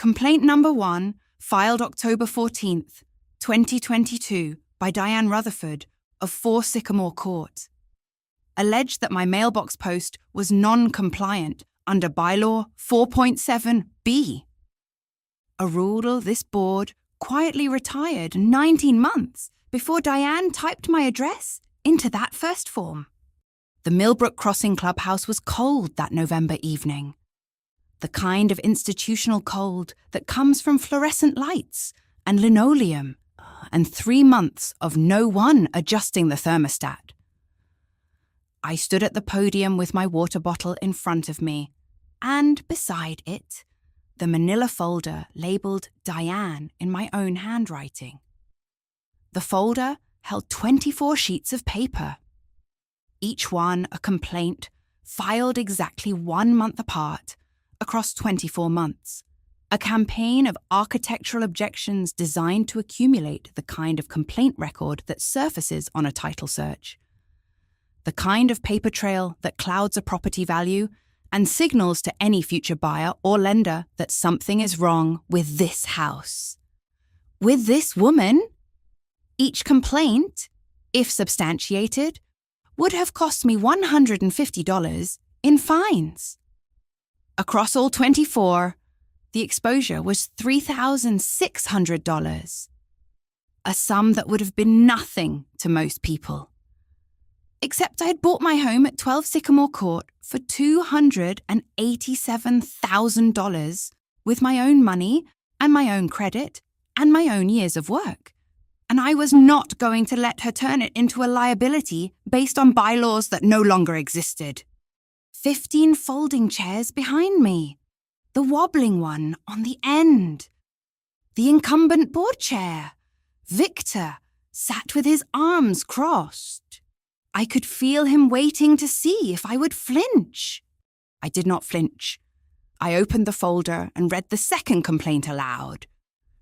Complaint number 1, filed October 14th, 2022, by Diane Rutherford of 4 Sycamore Court. Alleged that my mailbox post was non-compliant under bylaw 4.7b. A rule this board quietly retired 19 months before Diane typed my address into that first form. The Millbrook Crossing clubhouse was cold that November evening. The kind of institutional cold that comes from fluorescent lights and linoleum and 3 months of no one adjusting the thermostat. I stood at the podium with my water bottle in front of me, and beside it, the manila folder labelled Diane in my own handwriting. The folder held 24 sheets of paper, each one a complaint filed exactly 1 month apart across 24 months, a campaign of architectural objections designed to accumulate the kind of complaint record that surfaces on a title search, the kind of paper trail that clouds a property value and signals to any future buyer or lender that something is wrong with this house. With this woman, each complaint, if substantiated, would have cost me $150 in fines. Across all 24, the exposure was $3,600, a sum that would have been nothing to most people. Except I had bought my home at 12 Sycamore Court for $287,000 with my own money and my own credit and my own years of work. And I was not going to let her turn it into a liability based on bylaws that no longer existed. 15 folding chairs behind me, the wobbling one on the end, the incumbent board chair. Victor sat with his arms crossed. I could feel him waiting to see if I would flinch. I did not flinch. I opened the folder and read the second complaint aloud.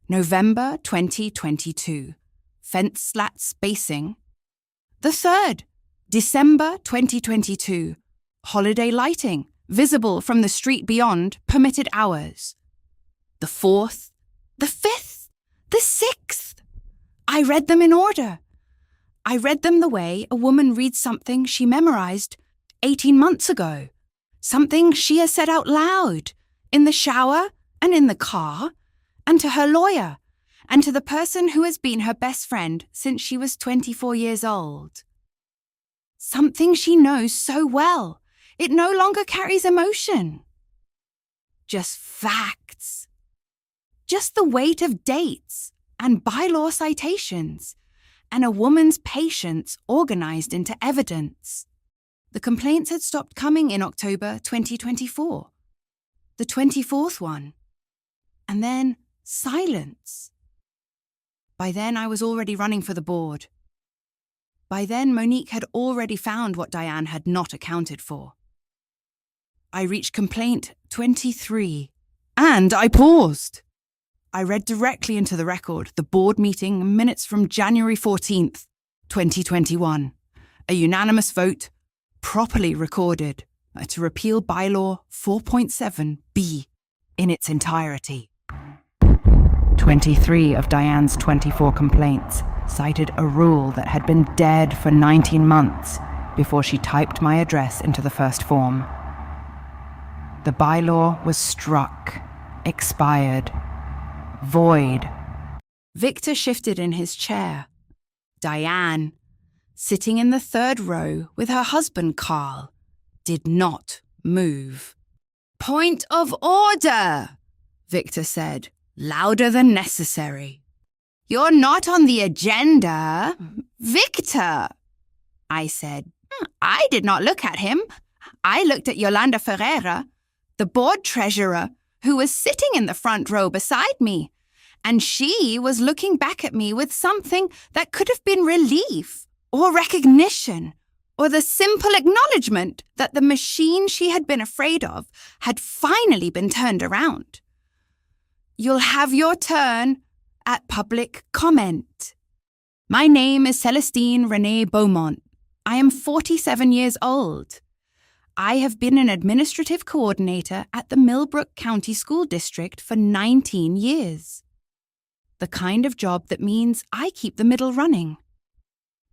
November 2022. Fence slat spacing. The third, December 2022. Holiday lighting, visible from the street beyond, permitted hours. The fourth, the fifth, the sixth. I read them in order. I read them the way a woman reads something she memorized 18 months ago, something she has said out loud, in the shower and in the car, and to her lawyer, and to the person who has been her best friend since she was 24 years old. Something she knows so well, it no longer carries emotion. Just facts. Just the weight of dates and bylaw citations, and a woman's patience organized into evidence. The complaints had stopped coming in October 2024. The 24th one. And then silence. By then, I was already running for the board. By then, Monique had already found what Diane had not accounted for. I reached complaint 23, and I paused. I read directly into the record the board meeting minutes from January 14th, 2021. A unanimous vote, properly recorded, to repeal bylaw 4.7b in its entirety. 23 of Diane's 24 complaints cited a rule that had been dead for 19 months before she typed my address into the first form. The bylaw was struck, expired, void. Victor shifted in his chair. Diane, sitting in the third row with her husband Carl, did not move. "Point of order," Victor said, louder than necessary. "You're not on the agenda, Victor," I said. "I did not look at him. I looked at Yolanda Ferreira, the board treasurer, who was sitting in the front row beside me, and she was looking back at me with something that could have been relief or recognition or the simple acknowledgement that the machine she had been afraid of had finally been turned around. You'll have your turn at public comment. My name is Celestine Renee Beaumont. I am 47 years old. I have been an administrative coordinator at the Millbrook County School District for 19 years. The kind of job that means I keep the middle running.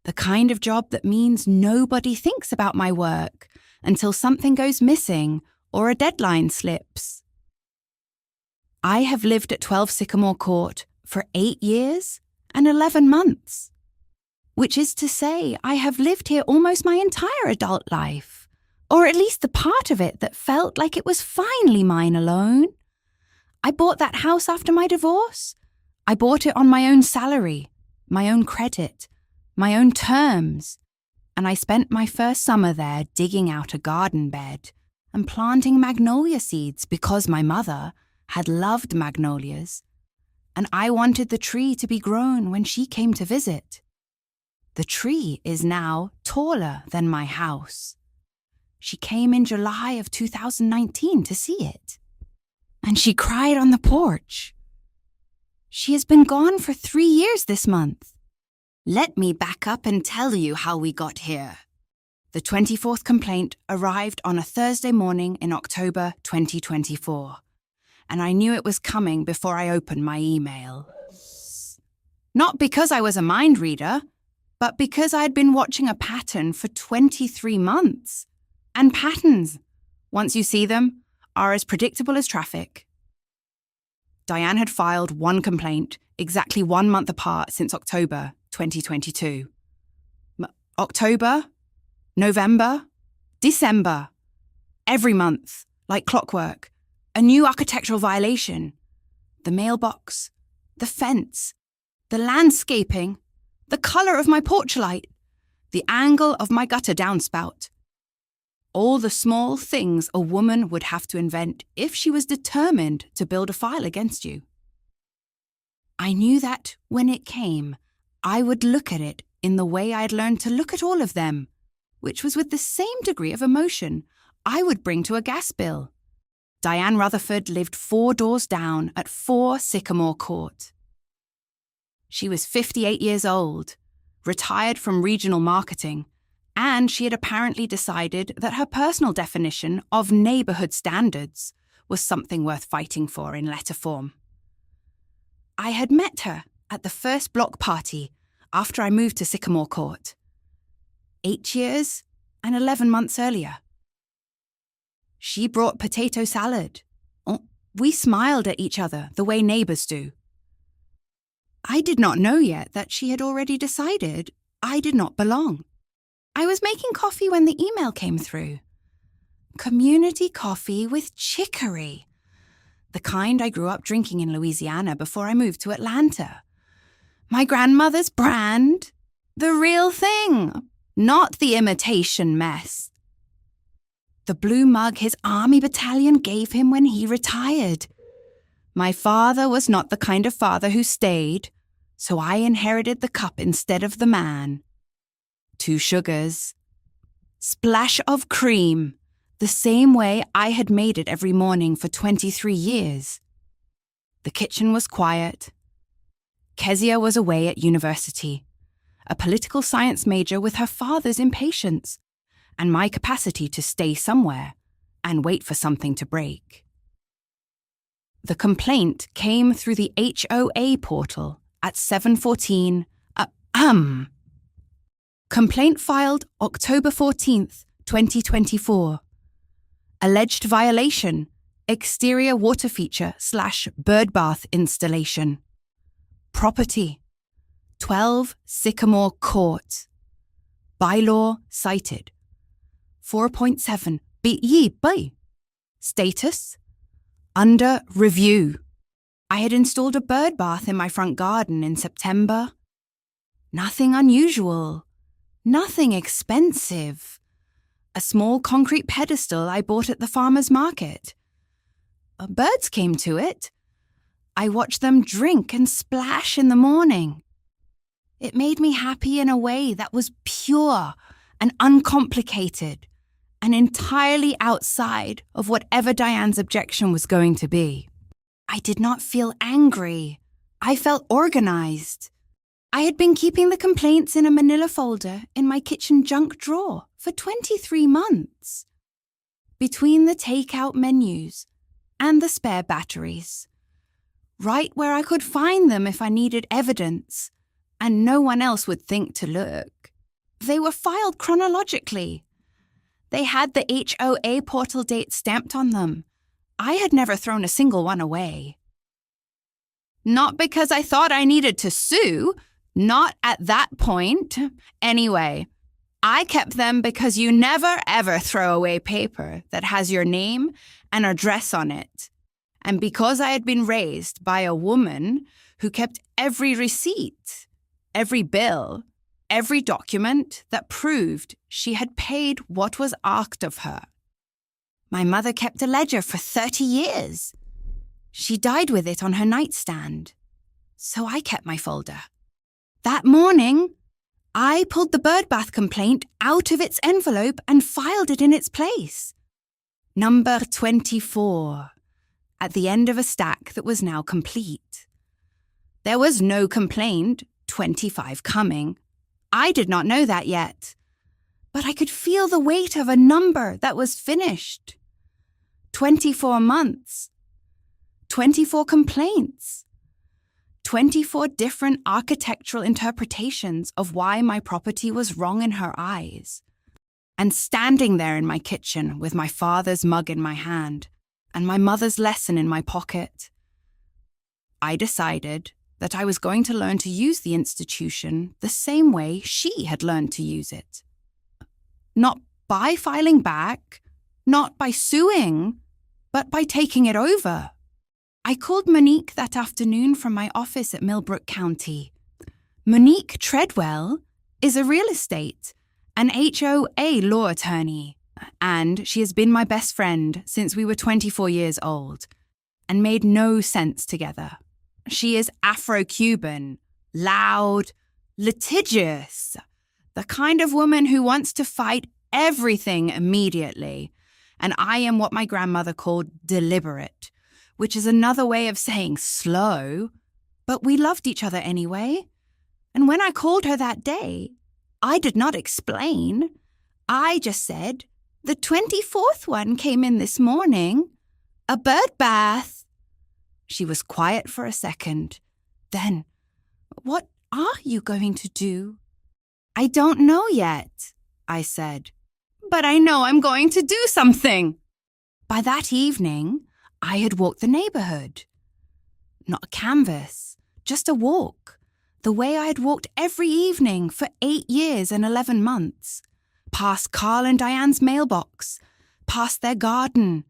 The kind of job that means nobody thinks about my work until something goes missing or a deadline slips. I have lived at 12 Sycamore Court for 8 years and 11 months, which is to say I have lived here almost my entire adult life, or at least the part of it that felt like it was finally mine alone. I bought that house after my divorce. I bought it on my own salary, my own credit, my own terms, and I spent my first summer there digging out a garden bed and planting magnolia seeds because my mother had loved magnolias, and I wanted the tree to be grown when she came to visit. The tree is now taller than my house. She came in July of 2019 to see it, and she cried on the porch. She has been gone for 3 years this month. Let me back up and tell you how we got here. The 24th complaint arrived on a Thursday morning in October 2024, and I knew it was coming before I opened my email. Not because I was a mind reader, but because I had been watching a pattern for 23 months. And patterns, once you see them, are as predictable as traffic. Diane had filed one complaint exactly 1 month apart since October 2022. October, November, December. Every month, like clockwork, a new architectural violation. The mailbox, the fence, the landscaping, the colour of my porch light, the angle of my gutter downspout. All the small things a woman would have to invent if she was determined to build a file against you. I knew that when it came, I would look at it in the way I had learned to look at all of them, which was with the same degree of emotion I would bring to a gas bill. Diane Rutherford lived 4 doors down at 4 Sycamore Court. She was 58 years old, retired from regional marketing, and she had apparently decided that her personal definition of neighbourhood standards was something worth fighting for in letter form. I had met her at the first block party after I moved to Sycamore Court, 8 years and 11 months earlier. She brought potato salad. We smiled at each other the way neighbours do. I did not know yet that she had already decided I did not belong. I was making coffee when the email came through. Community coffee with chicory. The kind I grew up drinking in Louisiana before I moved to Atlanta. My grandmother's brand. The real thing, not the imitation mess. The blue mug his army battalion gave him when he retired. My father was not the kind of father who stayed, so I inherited the cup instead of the man. 2 sugars. Splash of cream, the same way I had made it every morning for 23 years. The kitchen was quiet. Kezia was away at university, a political science major with her father's impatience and my capacity to stay somewhere and wait for something to break. The complaint came through the HOA portal at 7:14. Complaint filed October 14th, 2024. Alleged violation, exterior water feature / bird bath installation. Property, 12 Sycamore Court. Bylaw cited. 4.7 BEB. Status, under review. I had installed a bird bath in my front garden in September. Nothing unusual. Nothing expensive. A small concrete pedestal I bought at the farmer's market. Birds came to it. I watched them drink and splash in the morning. It made me happy in a way that was pure and uncomplicated and entirely outside of whatever Diane's objection was going to be. I did not feel angry. I felt organized. I had been keeping the complaints in a manila folder in my kitchen junk drawer for 23 months. between the takeout menus and the spare batteries, right where I could find them if I needed evidence, and no one else would think to look. They were filed chronologically. They had the HOA portal date stamped on them. I had never thrown a single one away. Not because I thought I needed to sue, not at that point. Anyway, I kept them because you never ever throw away paper that has your name and address on it. And because I had been raised by a woman who kept every receipt, every bill, every document that proved she had paid what was asked of her. My mother kept a ledger for 30 years. She died with it on her nightstand, so I kept my folder. That morning, I pulled the birdbath complaint out of its envelope and filed it in its place. Number 24, at the end of a stack that was now complete. There was no complaint, 25 coming. I did not know that yet, but I could feel the weight of a number that was finished. 24 months. 24 complaints. 24 different architectural interpretations of why my property was wrong in her eyes. And standing there in my kitchen with my father's mug in my hand and my mother's lesson in my pocket, I decided that I was going to learn to use the institution the same way she had learned to use it. Not by filing back, not by suing, but by taking it over. I called Monique that afternoon from my office at Millbrook County. Monique Treadwell is a real estate, an HOA law attorney, and she has been my best friend since we were 24 years old and made no sense together. She is Afro-Cuban, loud, litigious, the kind of woman who wants to fight everything immediately, and I am what my grandmother called deliberate, which is another way of saying slow, but we loved each other anyway. And when I called her that day, I did not explain. I just said, the 24th one came in this morning, a bird bath. She was quiet for a second. Then, what are you going to do? I don't know yet, I said, but I know I'm going to do something. By that evening, I had walked the neighborhood. Not a canvas, just a walk, the way I had walked every evening for 8 years and 11 months, past Carl and Diane's mailbox, past their garden,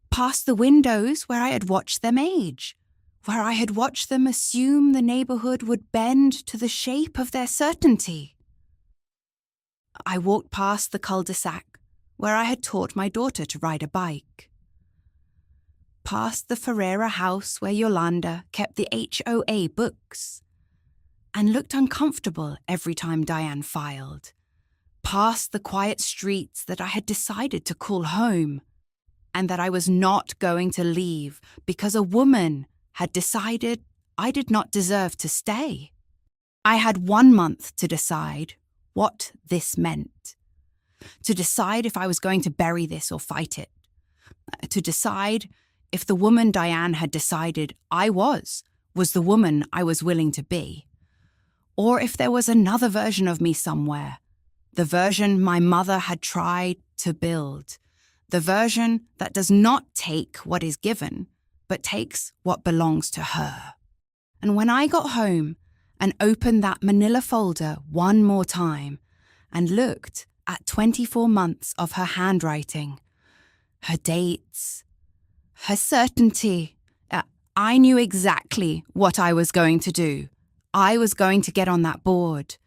past the windows where I had watched them age, where I had watched them assume the neighborhood would bend to the shape of their certainty. I walked past the cul-de-sac where I had taught my daughter to ride a bike, past the Ferreira house where Yolanda kept the HOA books, and looked uncomfortable every time Diane filed, past the quiet streets that I had decided to call home, and that I was not going to leave because a woman had decided I did not deserve to stay. I had 1 month to decide what this meant, to decide if I was going to bury this or fight it, to decide if the woman Diane had decided I was the woman I was willing to be, or if there was another version of me somewhere, the version my mother had tried to build, the version that does not take what is given, but takes what belongs to her. And when I got home and opened that manila folder one more time and looked at 24 months of her handwriting, her dates, her certainty, I knew exactly what I was going to do. I was going to get on that board.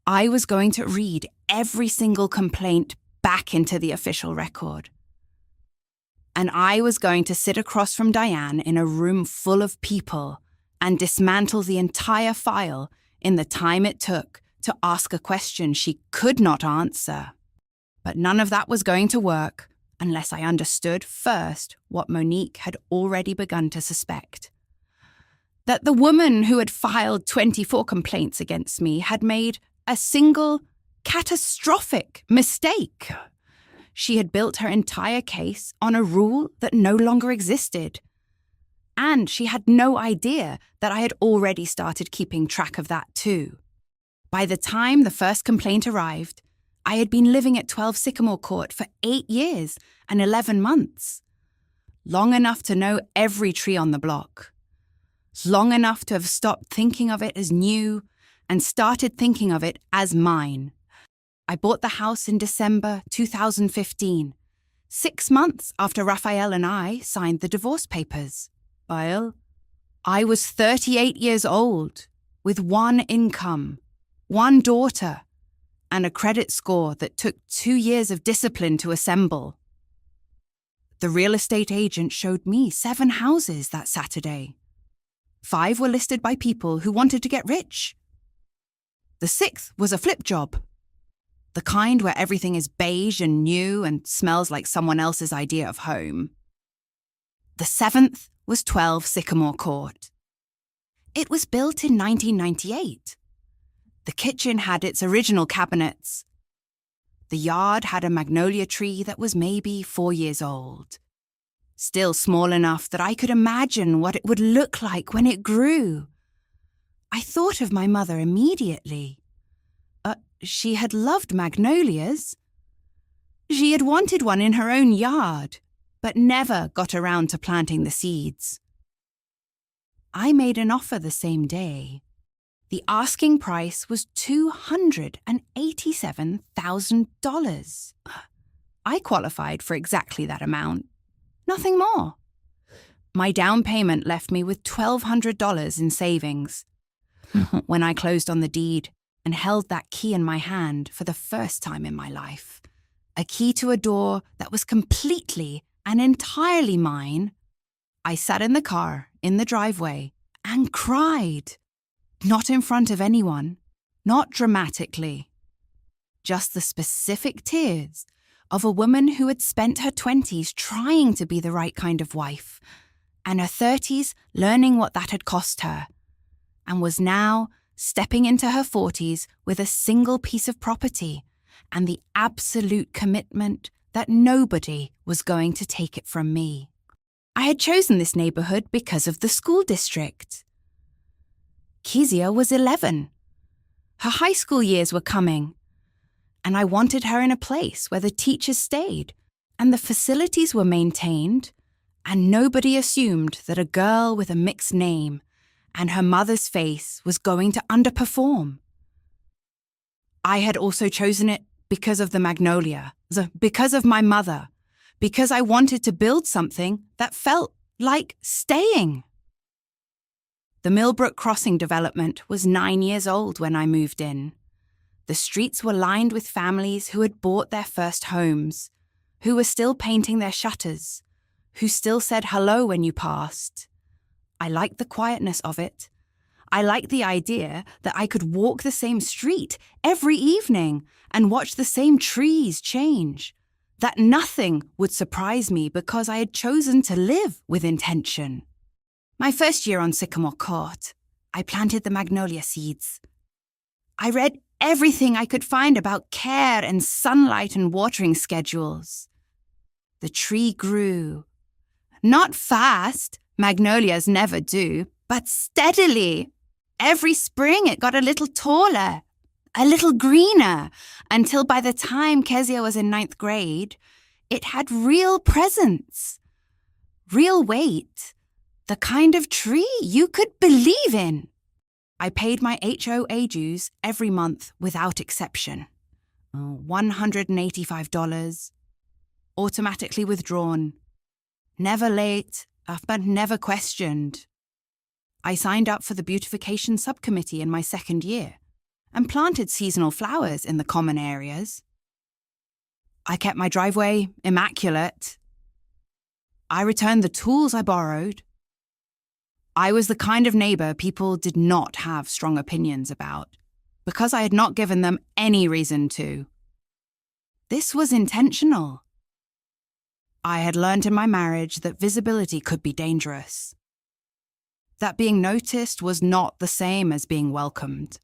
I was going to read every single complaint back into the official record. And I was going to sit across from Diane in a room full of people and dismantle the entire file in the time it took to ask a question she could not answer. But none of that was going to work unless I understood first what Monique had already begun to suspect. That the woman who had filed 24 complaints against me had made a single catastrophic mistake. she had built her entire case on a rule that no longer existed. And she had no idea that I had already started keeping track of that too. By the time the first complaint arrived, I had been living at 12 Sycamore Court for 8 years and 11 months. Long enough to know every tree on the block. Long enough to have stopped thinking of it as new and started thinking of it as mine. I bought the house in December 2015, 6 months after Raphael and I signed the divorce papers. While I was 38 years old, with one income, one daughter, and a credit score that took 2 years of discipline to assemble. The real estate agent showed me 7 houses that Saturday. 5 were listed by people who wanted to get rich. The 6th was a flip job. The kind where everything is beige and new and smells like someone else's idea of home. The 7th was 12 Sycamore Court. It was built in 1998. The kitchen had its original cabinets. The yard had a magnolia tree that was maybe 4 years old. Still small enough that I could imagine what it would look like when it grew. I thought of my mother immediately. She had loved magnolias. She had wanted one in her own yard, but never got around to planting the seeds. I made an offer the same day. The asking price was $287,000. I qualified for exactly that amount. Nothing more. My down payment left me with $1,200 in savings. When I closed on the deed and held that key in my hand for the first time in my life, a key to a door that was completely and entirely mine, I sat in the car in the driveway and cried. Not in front of anyone, not dramatically. Just the specific tears of a woman who had spent her 20s trying to be the right kind of wife, and her 30s learning what that had cost her, and was now stepping into her 40s with a single piece of property and the absolute commitment that nobody was going to take it from me. I had chosen this neighborhood because of the school district. Kezia was 11. Her high school years were coming, and I wanted her in a place where the teachers stayed and the facilities were maintained, and nobody assumed that a girl with a mixed name and her mother's face was going to underperform. I had also chosen it because of the magnolia, because of my mother, because I wanted to build something that felt like staying. The Millbrook Crossing development was 9 years old when I moved in. The streets were lined with families who had bought their first homes, who were still painting their shutters, who still said hello when you passed. I liked the quietness of it. I liked the idea that I could walk the same street every evening and watch the same trees change, that nothing would surprise me because I had chosen to live with intention. My first year on Sycamore Court, I planted the magnolia seeds. I read everything I could find about care and sunlight and watering schedules. The tree grew. Not fast, magnolias never do, but steadily. Every spring it got a little taller, a little greener, until by the time Kezia was in 9th grade, it had real presence, real weight, the kind of tree you could believe in. I paid my HOA dues every month without exception. $185, automatically withdrawn. Never late, but never questioned. I signed up for the beautification subcommittee in my second year and planted seasonal flowers in the common areas. I kept my driveway immaculate. I returned the tools I borrowed. I was the kind of neighbor people did not have strong opinions about because I had not given them any reason to. This was intentional. I had learned in my marriage that visibility could be dangerous. That being noticed was not the same as being welcomed.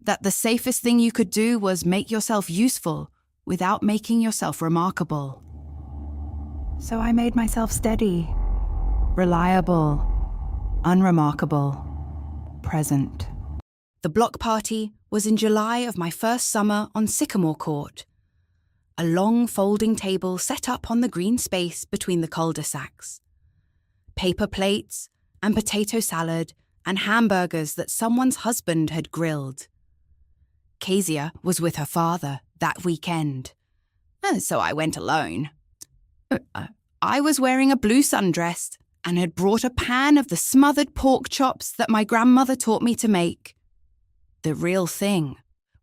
That the safest thing you could do was make yourself useful without making yourself remarkable. So I made myself steady, reliable, unremarkable, present. The block party was in July of my first summer on Sycamore Court. A long folding table set up on the green space between the cul-de-sacs. Paper plates and potato salad and hamburgers that someone's husband had grilled. Kezia was with her father that weekend, so I went alone. I was wearing a blue sundress and had brought a pan of the smothered pork chops that my grandmother taught me to make. The real thing,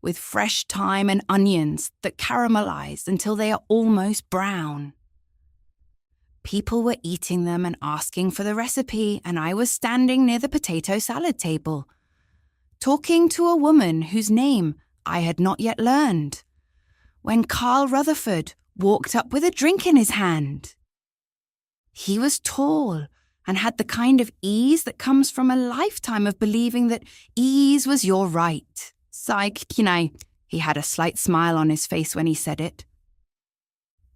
with fresh thyme and onions that caramelize until they are almost brown. People were eating them and asking for the recipe, and I was standing near the potato salad table, talking to a woman whose name I had not yet learned, when Carl Rutherford walked up with a drink in his hand. He was tall and had the kind of ease that comes from a lifetime of believing that ease was your right. He had a slight smile on his face when he said it.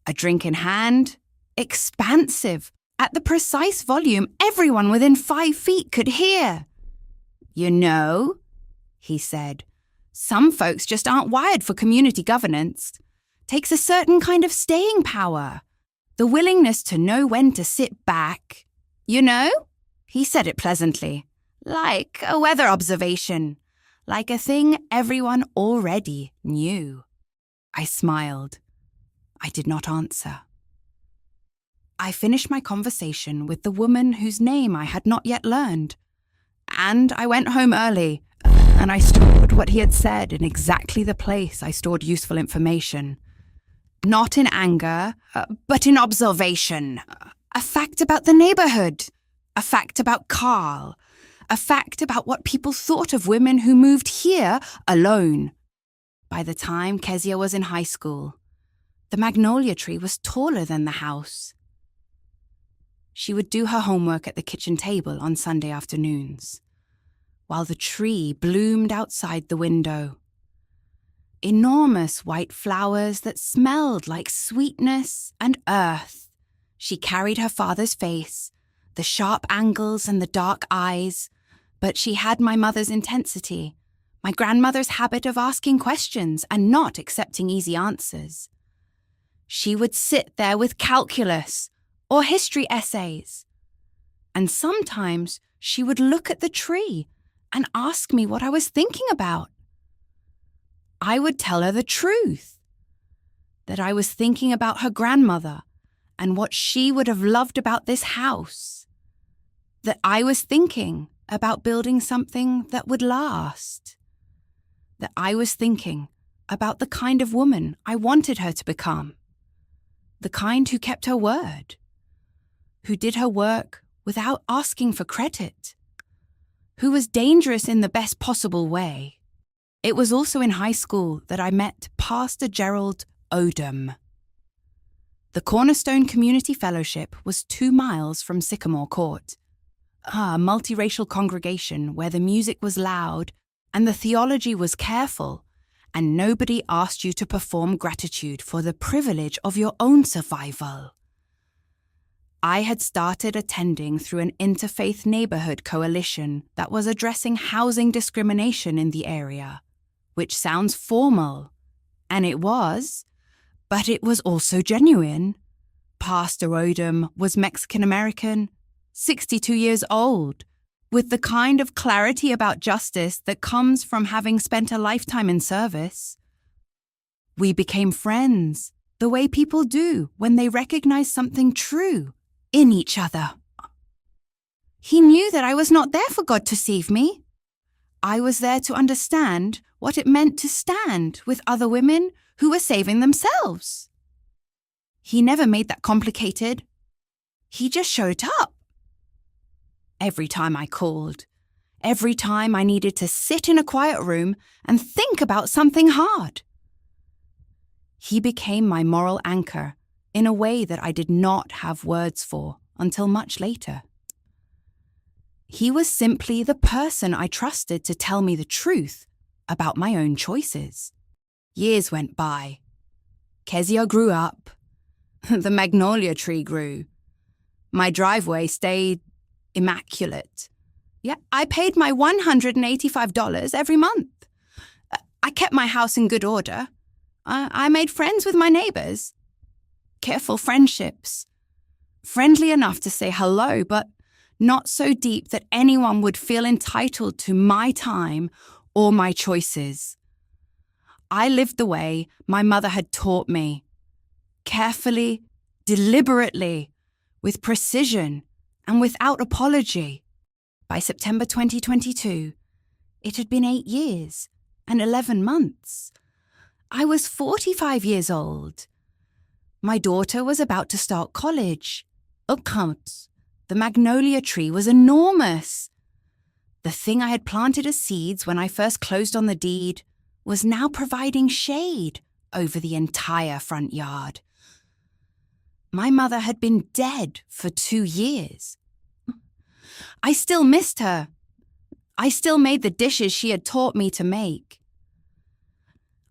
A drink in hand, expansive, at the precise volume everyone within 5 feet could hear. You know, he said, some folks just aren't wired for community governance. Takes a certain kind of staying power. The willingness to know when to sit back. You know? He said it pleasantly. Like a weather observation. Like a thing everyone already knew. I smiled. I did not answer. I finished my conversation with the woman whose name I had not yet learned. And I went home early, and I stored what he had said in exactly the place I stored useful information. Not in anger, but in observation. A fact about the neighborhood. A fact about Carl. A fact about what people thought of women who moved here alone. By the time Kezia was in high school, the magnolia tree was taller than the house. She would do her homework at the kitchen table on Sunday afternoons, while the tree bloomed outside the window. Enormous white flowers that smelled like sweetness and earth. She carried her father's face, the sharp angles and the dark eyes, but she had my mother's intensity, my grandmother's habit of asking questions and not accepting easy answers. She would sit there with calculus or history essays, and sometimes she would look at the tree and ask me what I was thinking about. I would tell her the truth, that I was thinking about her grandmother and what she would have loved about this house, that I was thinking about building something that would last, that I was thinking about the kind of woman I wanted her to become, the kind who kept her word, who did her work without asking for credit, who was dangerous in the best possible way. It was also in high school that I met Pastor Gerald Odom. The Cornerstone Community Fellowship was 2 miles from Sycamore Court, a multiracial congregation where the music was loud and the theology was careful, and nobody asked you to perform gratitude for the privilege of your own survival. I had started attending through an interfaith neighborhood coalition that was addressing housing discrimination in the area, which sounds formal, and it was, but it was also genuine. Pastor Odom was Mexican-American, 62 years old, with the kind of clarity about justice that comes from having spent a lifetime in service. We became friends, the way people do when they recognize something true in each other. He knew that I was not there for God to save me. I was there to understand what it meant to stand with other women who were saving themselves. He never made that complicated. He just showed up. Every time I called, every time I needed to sit in a quiet room and think about something hard. He became my moral anchor in a way that I did not have words for until much later. He was simply the person I trusted to tell me the truth about my own choices. Years went by. Kezia grew up. The magnolia tree grew. My driveway stayed immaculate. Yeah, I paid my $185 every month. I kept my house in good order. I made friends with my neighbors. Careful friendships. Friendly enough to say hello, but not so deep that anyone would feel entitled to my time or my choices. I lived the way my mother had taught me. Carefully, deliberately, with precision, and without apology. By September 2022, it had been 8 years and 11 months. I was 45 years old. My daughter was about to start college. The magnolia tree was enormous. The thing I had planted as seeds when I first closed on the deed was now providing shade over the entire front yard. My mother had been dead for 2 years. I still missed her. I still made the dishes she had taught me to make.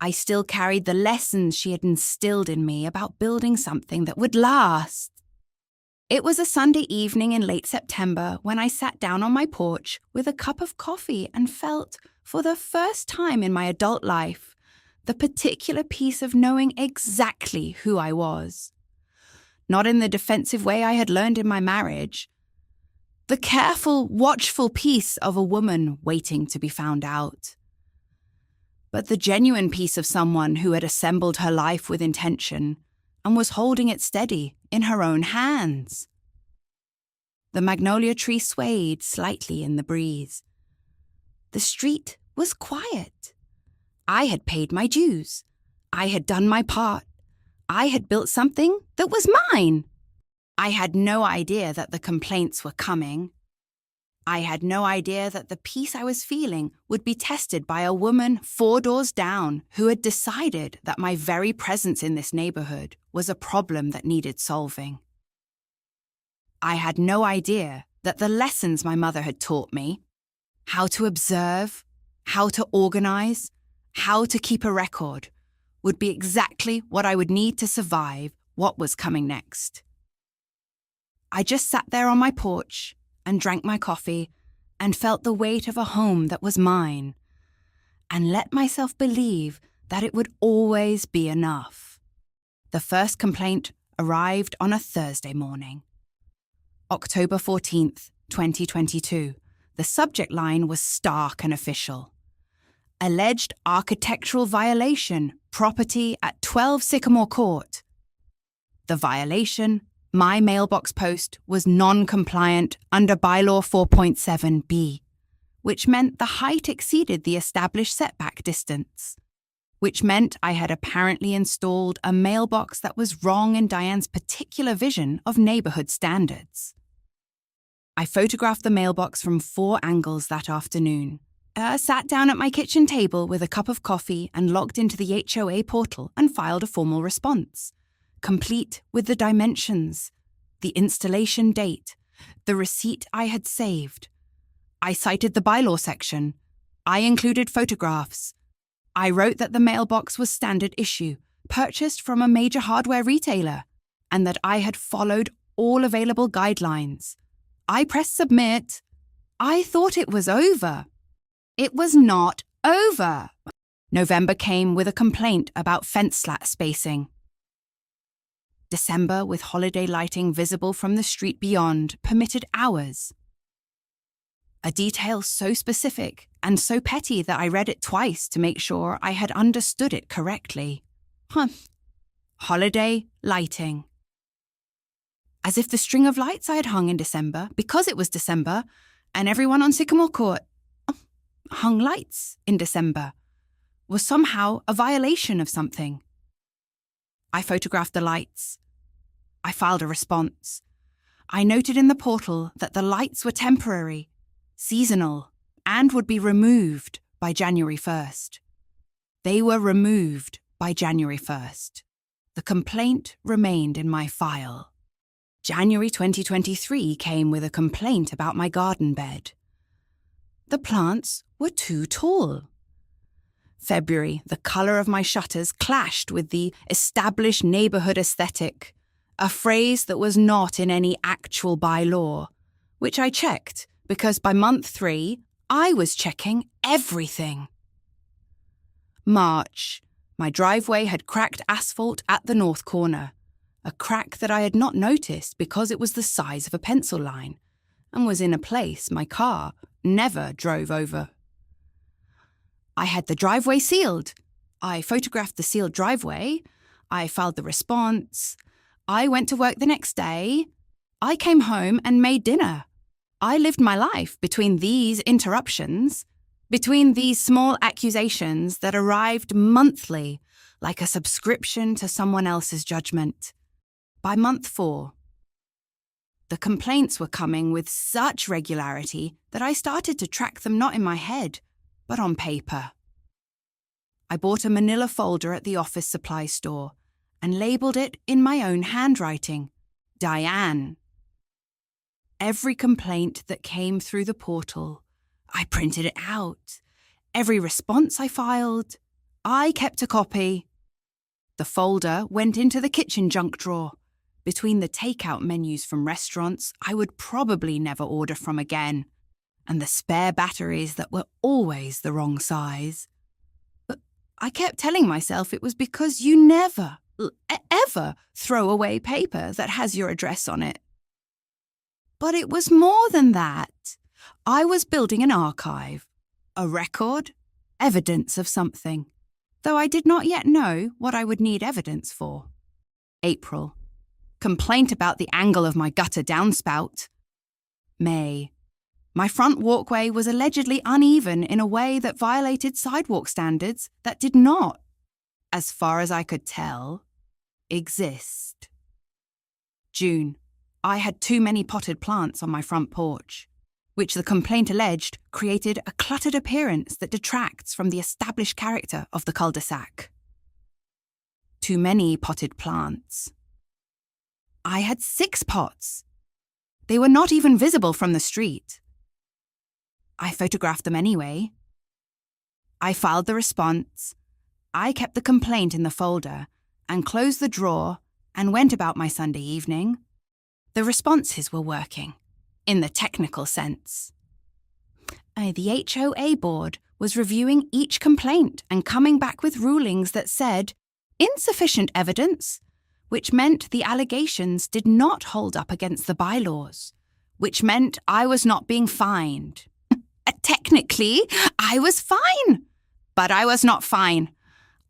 I still carried the lessons she had instilled in me about building something that would last. It was a Sunday evening in late September when I sat down on my porch with a cup of coffee and felt, for the first time in my adult life, the particular peace of knowing exactly who I was. Not in the defensive way I had learned in my marriage. The careful, watchful peace of a woman waiting to be found out. But the genuine peace of someone who had assembled her life with intention and was holding it steady in her own hands. The magnolia tree swayed slightly in the breeze. The street was quiet. I had paid my dues. I had done my part. I had built something that was mine. I had no idea that the complaints were coming. I had no idea that the peace I was feeling would be tested by a woman 4 doors down who had decided that my very presence in this neighborhood was a problem that needed solving. I had no idea that the lessons my mother had taught me, how to observe, how to organize, how to keep a record, would be exactly what I would need to survive what was coming next. I just sat there on my porch and drank my coffee and felt the weight of a home that was mine, and let myself believe that it would always be enough. The first complaint arrived on a Thursday morning. October 14th, 2022. The subject line was stark and official. Alleged architectural violation, property at 12 Sycamore Court. The violation, my mailbox post, was non-compliant under bylaw 4.7b, which meant the height exceeded the established setback distance, which meant I had apparently installed a mailbox that was wrong in Diane's particular vision of neighborhood standards. I photographed the mailbox from 4 angles that afternoon, sat down at my kitchen table with a cup of coffee and logged into the HOA portal and filed a formal response, complete with the dimensions, the installation date, the receipt I had saved. I cited the bylaw section. I included photographs. I wrote that the mailbox was standard issue, purchased from a major hardware retailer, and that I had followed all available guidelines. I pressed submit. I thought it was over. It was not over. November came with a complaint about fence slat spacing. December, with holiday lighting visible from the street beyond, permitted hours. A detail so specific and so petty that I read it twice to make sure I had understood it correctly. Holiday lighting. As if the string of lights I had hung in December, because it was December, and everyone on Sycamore Court hung lights in December, was somehow a violation of something. I photographed the lights. I filed a response. I noted in the portal that the lights were temporary, seasonal, and would be removed by January 1st. They were removed by January 1st. The complaint remained in my file. January 2023 came with a complaint about my garden bed. The plants were too tall. February, the colour of my shutters clashed with the established neighbourhood aesthetic, a phrase that was not in any actual bylaw, which I checked because by month 3, I was checking everything. March, my driveway had cracked asphalt at the north corner, a crack that I had not noticed because it was the size of a pencil line and was in a place my car never drove over. I had the driveway sealed. I photographed the sealed driveway. I filed the response. I went to work the next day. I came home and made dinner. I lived my life between these interruptions, between these small accusations that arrived monthly, like a subscription to someone else's judgment. By month 4, the complaints were coming with such regularity that I started to track them not in my head, but on paper. I bought a manila folder at the office supply store and labelled it in my own handwriting, Diane. Every complaint that came through the portal, I printed it out. Every response I filed, I kept a copy. The folder went into the kitchen junk drawer, between the takeout menus from restaurants I would probably never order from again, and the spare batteries that were always the wrong size. But I kept telling myself it was because you never, ever throw away paper that has your address on it. But it was more than that. I was building an archive, a record, evidence of something, though I did not yet know what I would need evidence for. April. Complaint about the angle of my gutter downspout. May. My front walkway was allegedly uneven in a way that violated sidewalk standards that did not, as far as I could tell, exist. June. I had too many potted plants on my front porch, which the complaint alleged created a cluttered appearance that detracts from the established character of the cul-de-sac. Too many potted plants. I had 6 pots. They were not even visible from the street. I photographed them anyway. I filed the response. I kept the complaint in the folder and closed the drawer and went about my Sunday evening. The responses were working, in the technical sense. The HOA board was reviewing each complaint and coming back with rulings that said, insufficient evidence, which meant the allegations did not hold up against the bylaws, which meant I was not being fined. Technically, I was fine, but I was not fine.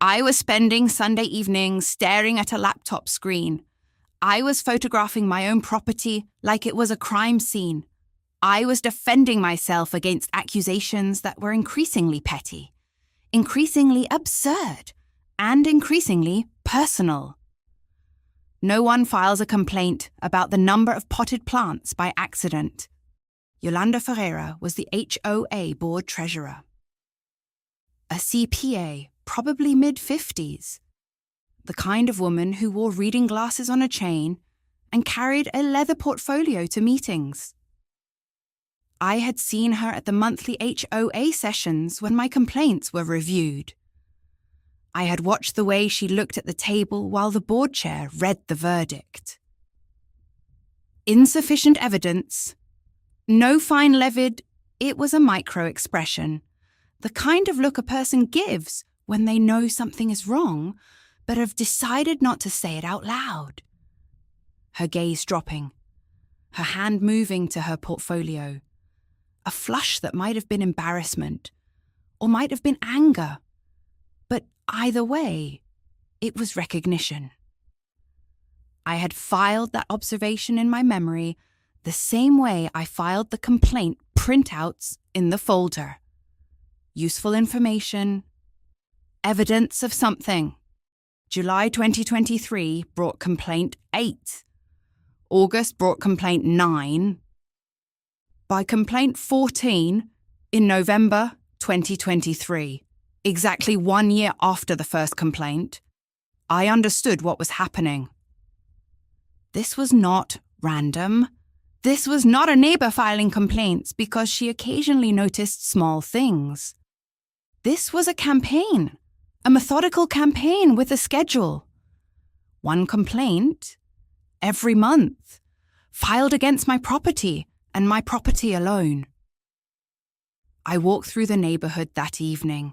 I was spending Sunday evenings staring at a laptop screen. I was photographing my own property like it was a crime scene. I was defending myself against accusations that were increasingly petty, increasingly absurd, and increasingly personal. No one files a complaint about the number of potted plants by accident. Yolanda Ferreira was the HOA board treasurer. A CPA, probably mid-50s. The kind of woman who wore reading glasses on a chain and carried a leather portfolio to meetings. I had seen her at the monthly HOA sessions when my complaints were reviewed. I had watched the way she looked at the table while the board chair read the verdict. Insufficient evidence. No fine levied. It was a micro-expression, the kind of look a person gives when they know something is wrong, but have decided not to say it out loud. Her gaze dropping, her hand moving to her portfolio, a flush that might have been embarrassment, or might have been anger, but either way, it was recognition. I had filed that observation in my memory the same way I filed the complaint printouts in the folder. Useful information, evidence of something. July 2023 brought complaint 8. August brought complaint 9. By complaint 14, in November 2023, exactly 1 year after the first complaint, I understood what was happening. This was not random. This was not a neighbour filing complaints because she occasionally noticed small things. This was a campaign, a methodical campaign with a schedule. One complaint every month, filed against my property and my property alone. I walked through the neighborhood that evening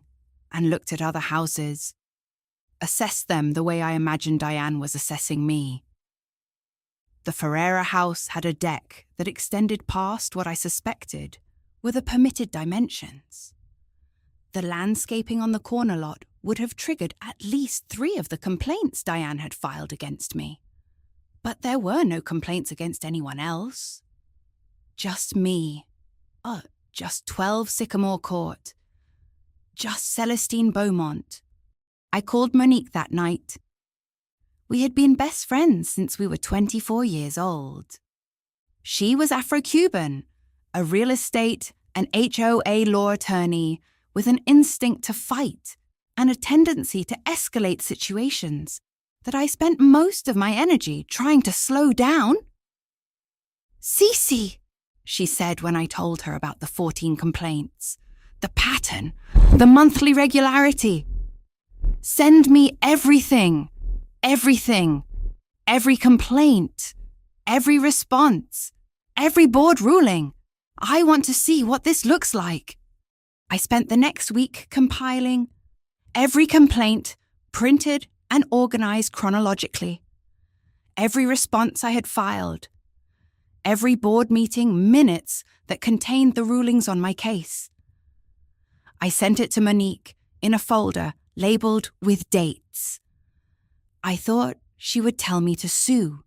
and looked at other houses, assessed them the way I imagined Diane was assessing me. The Ferreira house had a deck that extended past what I suspected were the permitted dimensions. The landscaping on the corner lot would have triggered at least 3 of the complaints Diane had filed against me. But there were no complaints against anyone else. Just me. Just 12 Sycamore Court. Just Celestine Beaumont. I called Monique that night. We had been best friends since we were 24 years old. She was Afro-Cuban, a real estate and HOA law attorney with an instinct to fight and a tendency to escalate situations that I spent most of my energy trying to slow down. "Cece," she said when I told her about the 14 complaints, the pattern, the monthly regularity. "Send me everything, every complaint, every response, every board ruling. I want to see what this looks like." I spent the next week compiling every complaint, printed and organized chronologically, every response I had filed, every board meeting minutes that contained the rulings on my case. I sent it to Monique in a folder labeled with dates. I thought she would tell me to sue.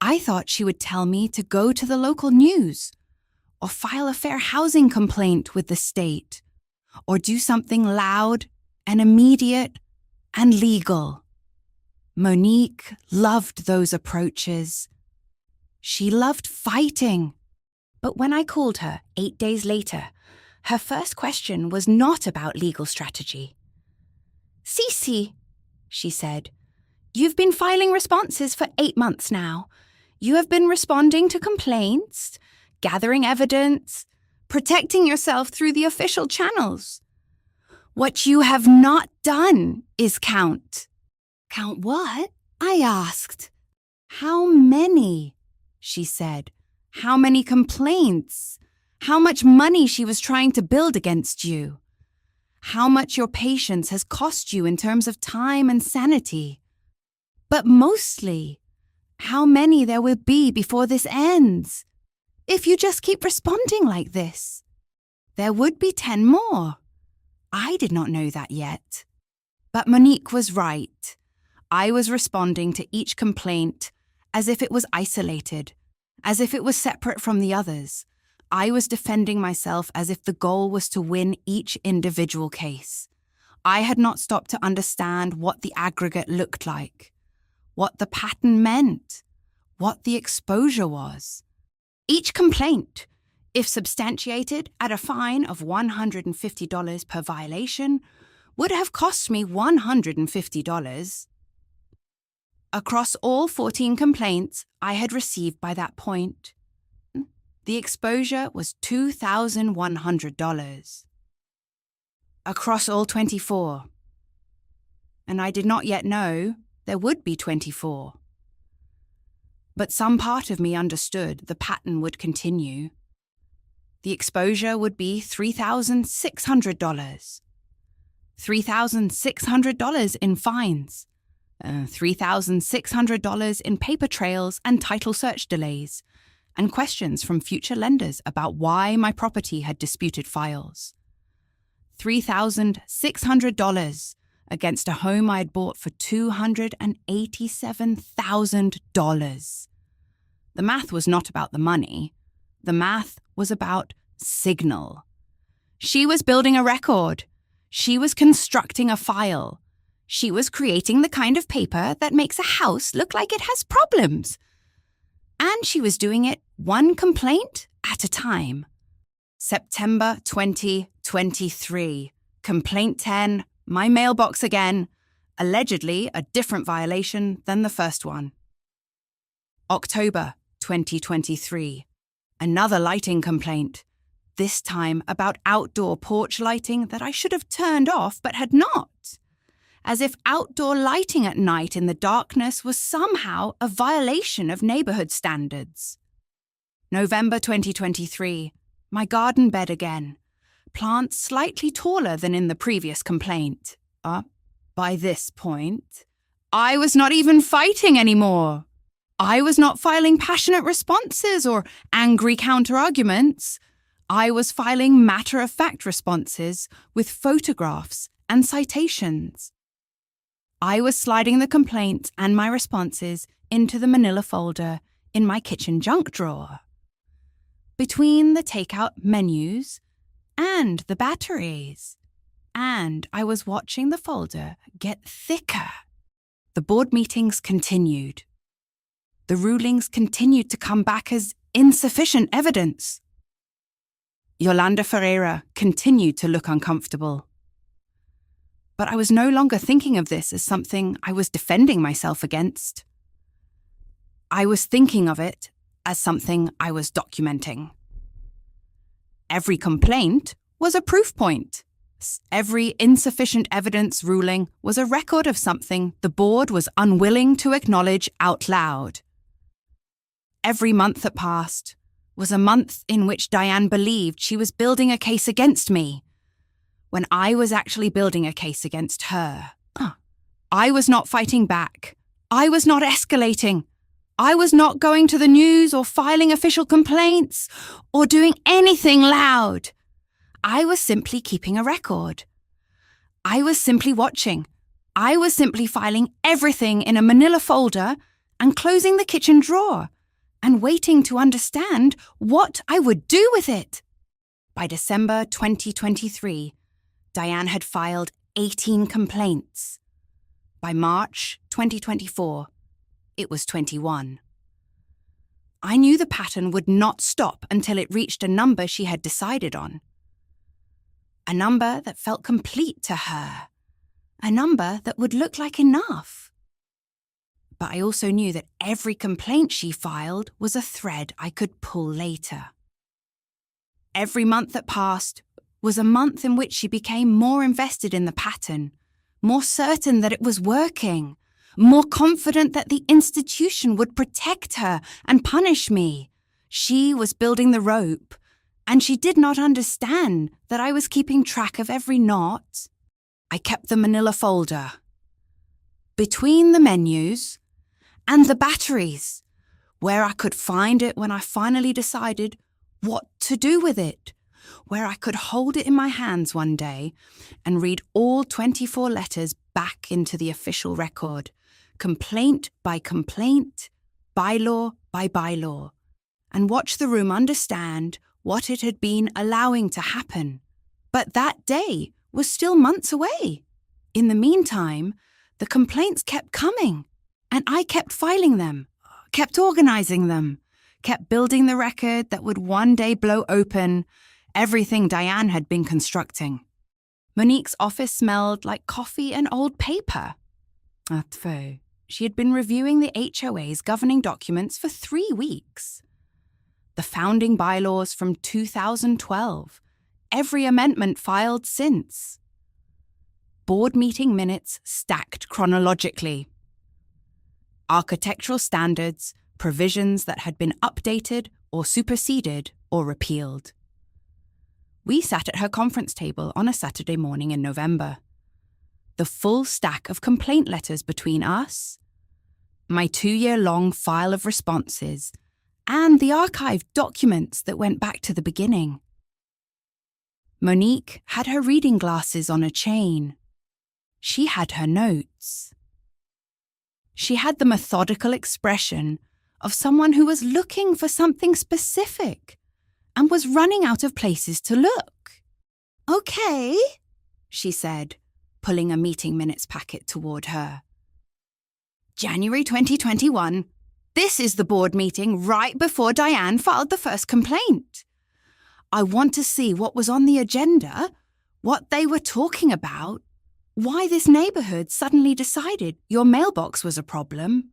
I thought she would tell me to go to the local news, or file a fair housing complaint with the state, or do something loud and immediate and legal. Monique loved those approaches. She loved fighting. But when I called her 8 days later, her first question was not about legal strategy. "Cece," she said, "you've been filing responses for 8 months now. You have been responding to complaints, gathering evidence, protecting yourself through the official channels. What you have not done is count." "Count what?" I asked. "How many?" she said. "How many complaints? How much money she was trying to build against you? How much your patience has cost you in terms of time and sanity? But mostly, how many there will be before this ends? If you just keep responding like this, there would be 10 more. I did not know that yet. But Monique was right. I was responding to each complaint as if it was isolated, as if it was separate from the others. I was defending myself as if the goal was to win each individual case. I had not stopped to understand what the aggregate looked like, what the pattern meant, what the exposure was. Each complaint, if substantiated at a fine of $150 per violation, would have cost me $150. Across all 14 complaints I had received by that point, the exposure was $2,100. Across all 24, and I did not yet know there would be 24. But some part of me understood the pattern would continue. The exposure would be $3,600. $3,600 in fines. $3,600 in paper trails and title search delays, and questions from future lenders about why my property had disputed files. $3,600 against a home I had bought for $287,000. The math was not about the money. The math was about signal. She was building a record. She was constructing a file. She was creating the kind of paper that makes a house look like it has problems. And she was doing it one complaint at a time. September 2023. Complaint 10, my mailbox again. Allegedly a different violation than the first one. October 2023. Another lighting complaint. this time about outdoor porch lighting that I should have turned off but had not. As if outdoor lighting at night in the darkness was somehow a violation of neighborhood standards. November 2023, my garden bed again. Plants slightly taller than in the previous complaint. By this point, I was not even fighting anymore. I was not filing passionate responses or angry counter-arguments. I was filing matter-of-fact responses with photographs and citations. I was sliding the complaints and my responses into the manila folder in my kitchen junk drawer. Between the takeout menus and the batteries. And I was watching the folder get thicker. The board meetings continued. The rulings continued to come back as insufficient evidence. Yolanda Ferreira continued to look uncomfortable. But I was no longer thinking of this as something I was defending myself against. I was thinking of it as something I was documenting. Every complaint was a proof point. Every insufficient evidence ruling was a record of something the board was unwilling to acknowledge out loud. Every month that passed was a month in which Diane believed she was building a case against me, when I was actually building a case against her. I was not fighting back. I was not escalating. I was not going to the news or filing official complaints or doing anything loud. I was simply keeping a record. I was simply watching. I was simply filing everything in a manila folder and closing the kitchen drawer and waiting to understand what I would do with it. By December 2023, Diane had filed 18 complaints. By March 2024, it was 21. I knew the pattern would not stop until it reached a number she had decided on. A number that felt complete to her. A number that would look like enough. But I also knew that every complaint she filed was a thread I could pull later. Every month that passed was a month in which she became more invested in the pattern, more certain that it was working, more confident that the institution would protect her and punish me. She was building the rope, and she did not understand that I was keeping track of every knot. I kept the manila folder. Between the menus and the batteries, where I could find it when I finally decided what to do with it, where I could hold it in my hands one day and read all 24 letters back into the official record, complaint by complaint, bylaw by bylaw, and watch the room understand what it had been allowing to happen. But that day was still months away. In the meantime, the complaints kept coming, and I kept filing them, kept organizing them, kept building the record that would one day blow open everything Diane had been constructing. Monique's office smelled like coffee and old paper. She had been reviewing the HOA's governing documents for 3 weeks. The founding bylaws from 2012, every amendment filed since. Board meeting minutes stacked chronologically. Architectural standards, provisions that had been updated or superseded or repealed. We sat at her conference table on a Saturday morning in November. The full stack of complaint letters between us, my 2-year-long file of responses, and the archived documents that went back to the beginning. Monique had her reading glasses on a chain. She had her notes. She had the methodical expression of someone who was looking for something specific and was running out of places to look. "Okay," she said, pulling a meeting minutes packet toward her. January 2021. This is the board meeting right before Diane filed the first complaint. I want to see what was on the agenda, what they were talking about, why this neighborhood suddenly decided your mailbox was a problem.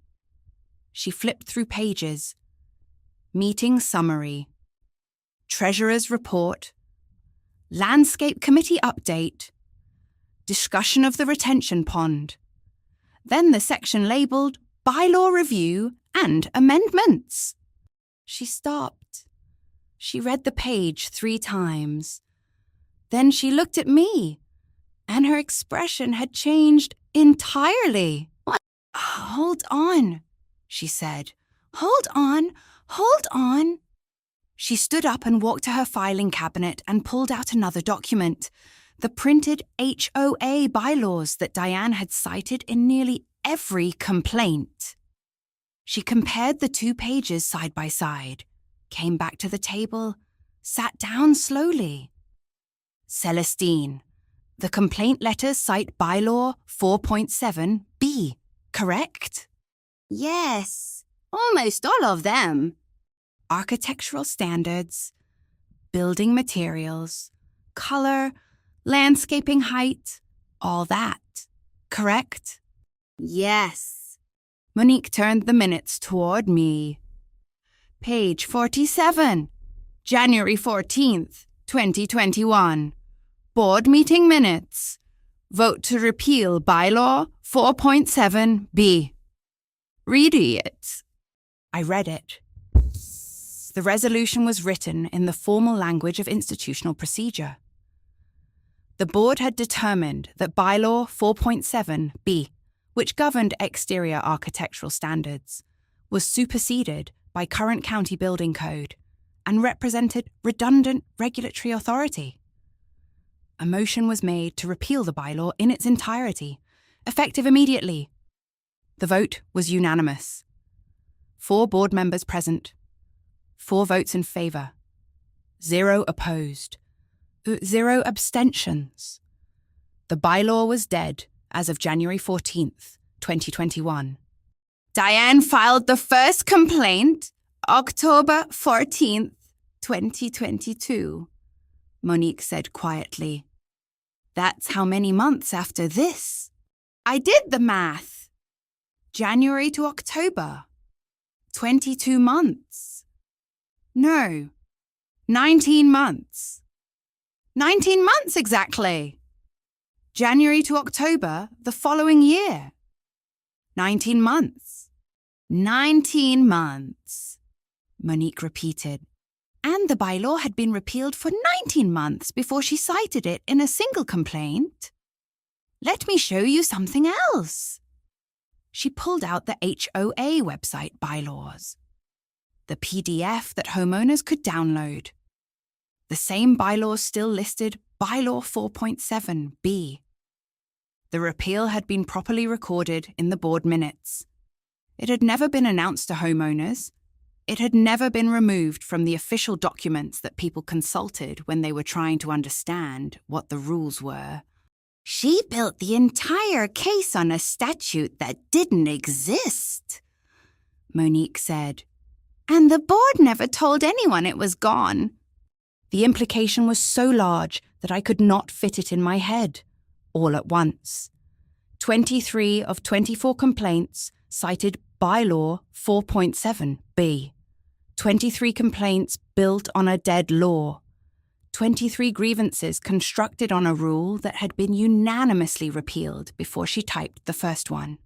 She flipped through pages. Meeting summary. Treasurer's report, Landscape Committee update, discussion of the retention pond, then the section labelled bylaw review and amendments. She stopped. She read the page 3 times. Then she looked at me, and her expression had changed entirely. "Hold on," she said. "Hold on." She stood up and walked to her filing cabinet and pulled out another document, the printed HOA bylaws that Diane had cited in nearly every complaint. She compared the 2 pages side by side, came back to the table, sat down slowly. "Celestine, the complaint letters cite bylaw 4.7b, correct?" "Yes, almost all of them." "Architectural standards, building materials, colour, landscaping height, all that, correct?" "Yes." Monique turned the minutes toward me. Page 47, January 14th, 2021. Board meeting minutes. Vote to repeal bylaw 4.7b. Read it. I read it. The resolution was written in the formal language of institutional procedure. The board had determined that bylaw 4.7b, which governed exterior architectural standards, was superseded by current county building code and represented redundant regulatory authority. A motion was made to repeal the bylaw in its entirety, effective immediately. The vote was unanimous. 4 board members present, 4 votes in favour, 0 opposed, 0 abstentions. The bylaw was dead as of January 14th, 2021. Diane filed the first complaint October 14th, 2022, Monique said quietly. That's how many months after this? I did the math. January to October. 22 months. No, 19 months. 19 months exactly. January to October the following year. 19 months. 19 months, Monique repeated. And the bylaw had been repealed for 19 months before she cited it in a single complaint. Let me show you something else. She pulled out the HOA website bylaws, the PDF that homeowners could download. The same bylaws still listed bylaw 4.7b. The repeal had been properly recorded in the board minutes. It had never been announced to homeowners. It had never been removed from the official documents that people consulted when they were trying to understand what the rules were. She built the entire case on a statute that didn't exist, Monique said. And the board never told anyone it was gone. The implication was so large that I could not fit it in my head, all at once. 23 of 24 complaints cited bylaw 4.7b. 23 complaints built on a dead law. 23 grievances constructed on a rule that had been unanimously repealed before she typed the first one.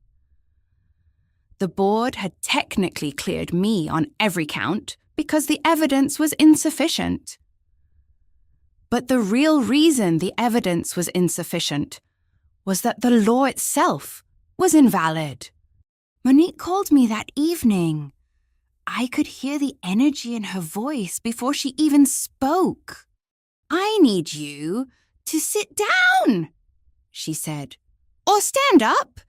The board had technically cleared me on every count because the evidence was insufficient. But the real reason the evidence was insufficient was that the law itself was invalid. Monique called me that evening. I could hear the energy in her voice before she even spoke. I need you to sit down, she said. Or stand up.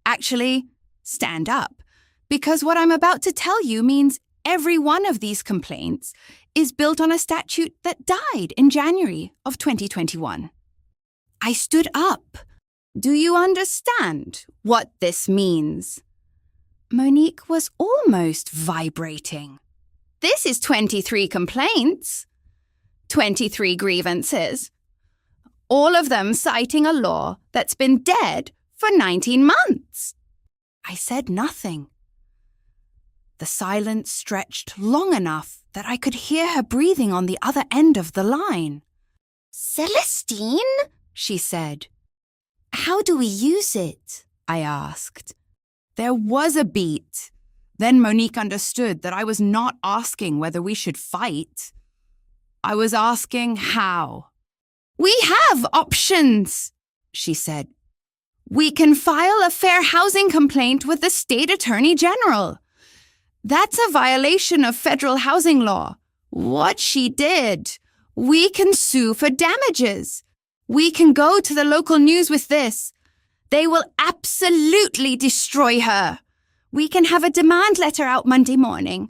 Actually, stand up, because what I'm about to tell you means every one of these complaints is built on a statute that died in January of 2021. I stood up. Do you understand what this means? Monique was almost vibrating. This is 23 complaints. 23 grievances. All of them citing a law that's been dead for 19 months. I said nothing. The silence stretched long enough that I could hear her breathing on the other end of the line. Celestine? She said. How do we use it? I asked. There was a beat. Then Monique understood that I was not asking whether we should fight. I was asking how. We have options, she said. We can file a fair housing complaint with the state attorney general. That's a violation of federal housing law. What she did. We can sue for damages. We can go to the local news with this. They will absolutely destroy her. We can have a demand letter out Monday morning.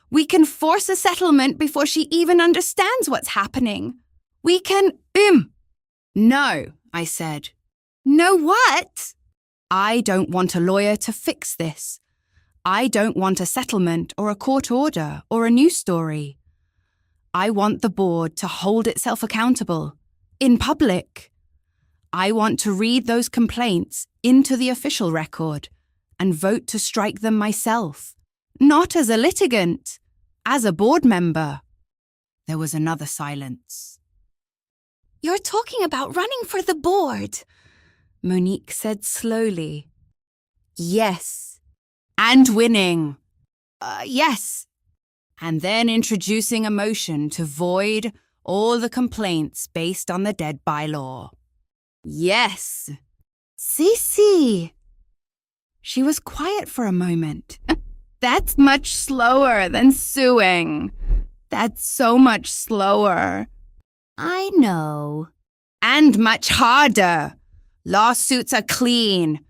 We can force a settlement before she even understands what's happening. We can, No, I said. No what? I don't want a lawyer to fix this. I don't want a settlement or a court order or a news story. I want the board to hold itself accountable, in public. I want to read those complaints into the official record and vote to strike them myself, not as a litigant, as a board member. There was another silence. You're talking about running for the board, Monique said slowly. Yes. And winning. Yes. And then introducing a motion to void all the complaints based on the dead bylaw. Yes. Si. She was quiet for a moment. That's much slower than suing. That's so much slower. I know. And much harder. Lawsuits are clean.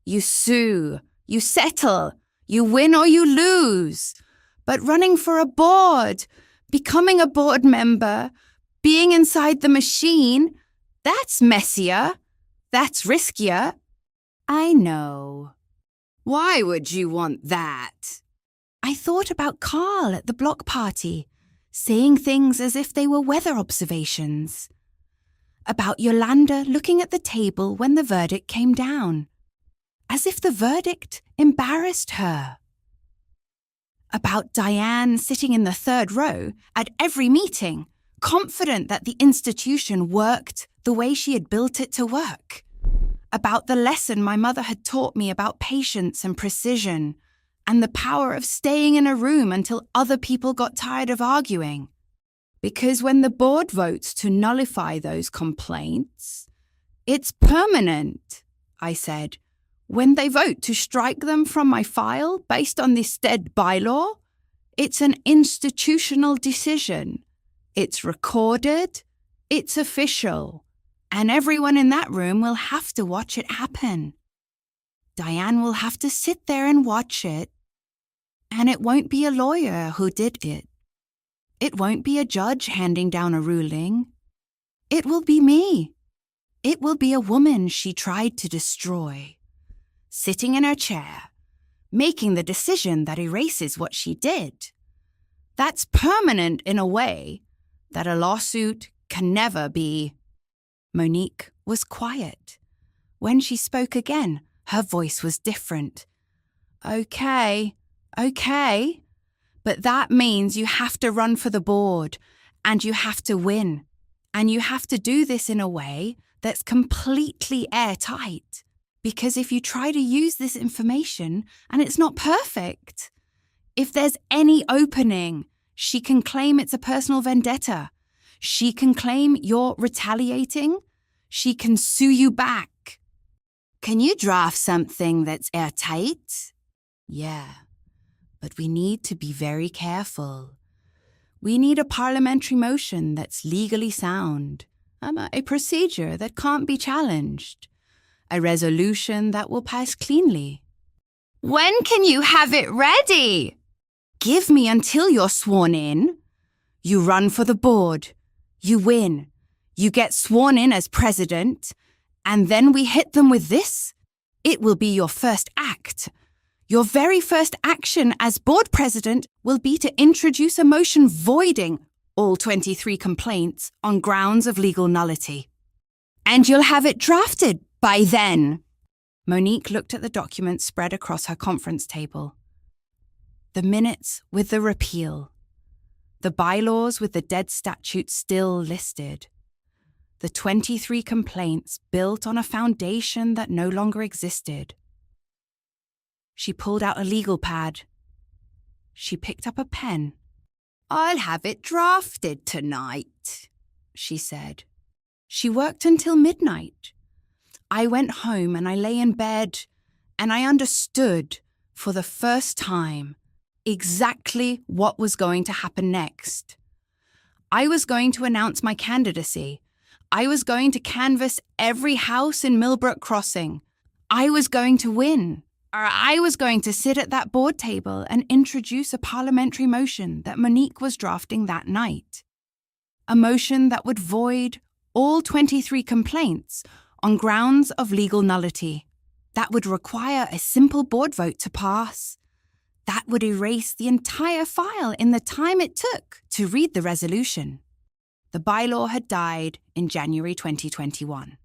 You sue. You settle. You win or you lose. But running for a board, becoming a board member, being inside the machine, that's messier. That's riskier. I know. Why would you want that? I thought about Carl at the block party, saying things as if they were weather observations. About Yolanda looking at the table when the verdict came down, as if the verdict embarrassed her. About Diane sitting in the third row at every meeting, confident that the institution worked the way she had built it to work. About the lesson my mother had taught me about patience and precision, and the power of staying in a room until other people got tired of arguing. Because when the board votes to nullify those complaints, it's permanent, I said. When they vote to strike them from my file based on this dead bylaw, it's an institutional decision. It's recorded, it's official, and everyone in that room will have to watch it happen. Diane will have to sit there and watch it, and it won't be a lawyer who did it. It won't be a judge handing down a ruling. It will be me. It will be a woman she tried to destroy, sitting in her chair, making the decision that erases what she did. That's permanent in a way that a lawsuit can never be. Monique was quiet. When she spoke again, her voice was different. Okay, but that means you have to run for the board, and you have to win, and you have to do this in a way that's completely airtight. Because if you try to use this information and it's not perfect, if there's any opening, she can claim it's a personal vendetta. She can claim you're retaliating. She can sue you back. Can you draft something that's airtight? Yeah, but we need to be very careful. We need a parliamentary motion that's legally sound, a procedure that can't be challenged. A resolution that will pass cleanly. When can you have it ready? Give me until you're sworn in. You run for the board. You win. You get sworn in as president. And then we hit them with this. It will be your first act. Your very first action as board president will be to introduce a motion voiding all 23 complaints on grounds of legal nullity. And you'll have it drafted by then. Monique looked at the documents spread across her conference table. the minutes with the repeal, the bylaws with the dead statute still listed, the 23 complaints built on a foundation that no longer existed. She pulled out a legal pad. She picked up a pen. "I'll have it drafted tonight," she said. She worked until midnight. I went home and I lay in bed and I understood for the first time exactly what was going to happen next. I was going to announce my candidacy. I was going to canvass every house in Millbrook Crossing. I was going to win. I was going to sit at that board table and introduce a parliamentary motion that Monique was drafting that night. A motion that would void all 23 complaints on grounds of legal nullity. That would require a simple board vote to pass. That would erase the entire file in the time it took to read the resolution. The bylaw had died in January 2021.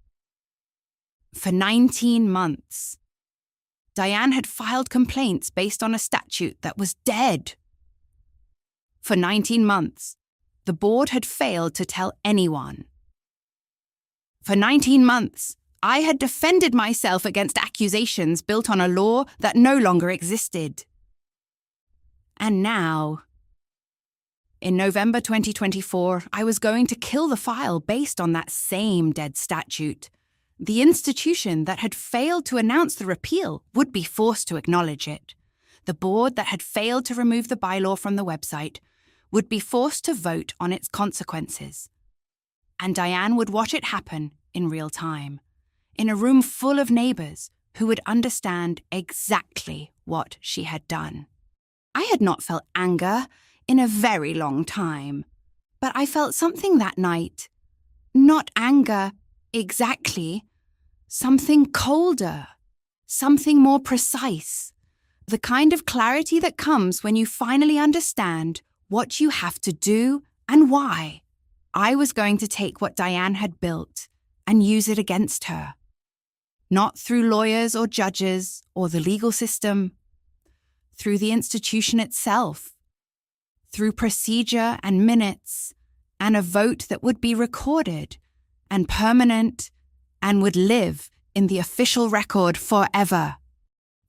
For 19 months, Diane had filed complaints based on a statute that was dead. For 19 months, the board had failed to tell anyone. For 19 months, I had defended myself against accusations built on a law that no longer existed. And now, in November 2024, I was going to kill the file based on that same dead statute. The institution that had failed to announce the repeal would be forced to acknowledge it. The board that had failed to remove the bylaw from the website would be forced to vote on its consequences. And Diane would watch it happen in real time, in a room full of neighbours who would understand exactly what she had done. I had not felt anger in a very long time, but I felt something that night. Not anger exactly, something colder, something more precise, the kind of clarity that comes when you finally understand what you have to do and why. I was going to take what Diane had built and use it against her. Not through lawyers or judges or the legal system, through the institution itself, through procedure and minutes, and a vote that would be recorded and permanent and would live in the official record forever.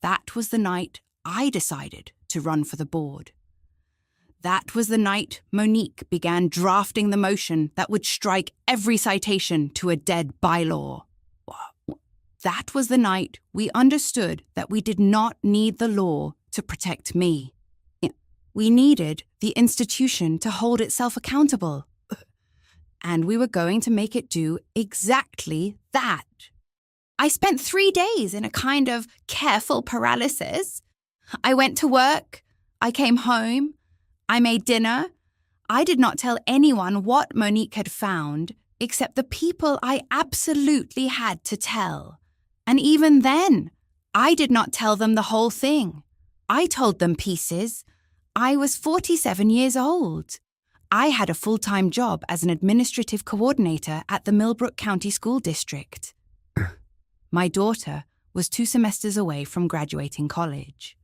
That was the night I decided to run for the board. That was the night Monique began drafting the motion that would strike every citation to a dead bylaw. That was the night we understood that we did not need the law to protect me. We needed the institution to hold itself accountable. And we were going to make it do exactly that. I spent 3 days in a kind of careful paralysis. I went to work. I came home. I made dinner. I did not tell anyone what Monique had found, except the people I absolutely had to tell. And even then, I did not tell them the whole thing. I told them pieces. I was 47 years old. I had a full-time job as an administrative coordinator at the Millbrook County School District. My daughter was 2 semesters away from graduating college.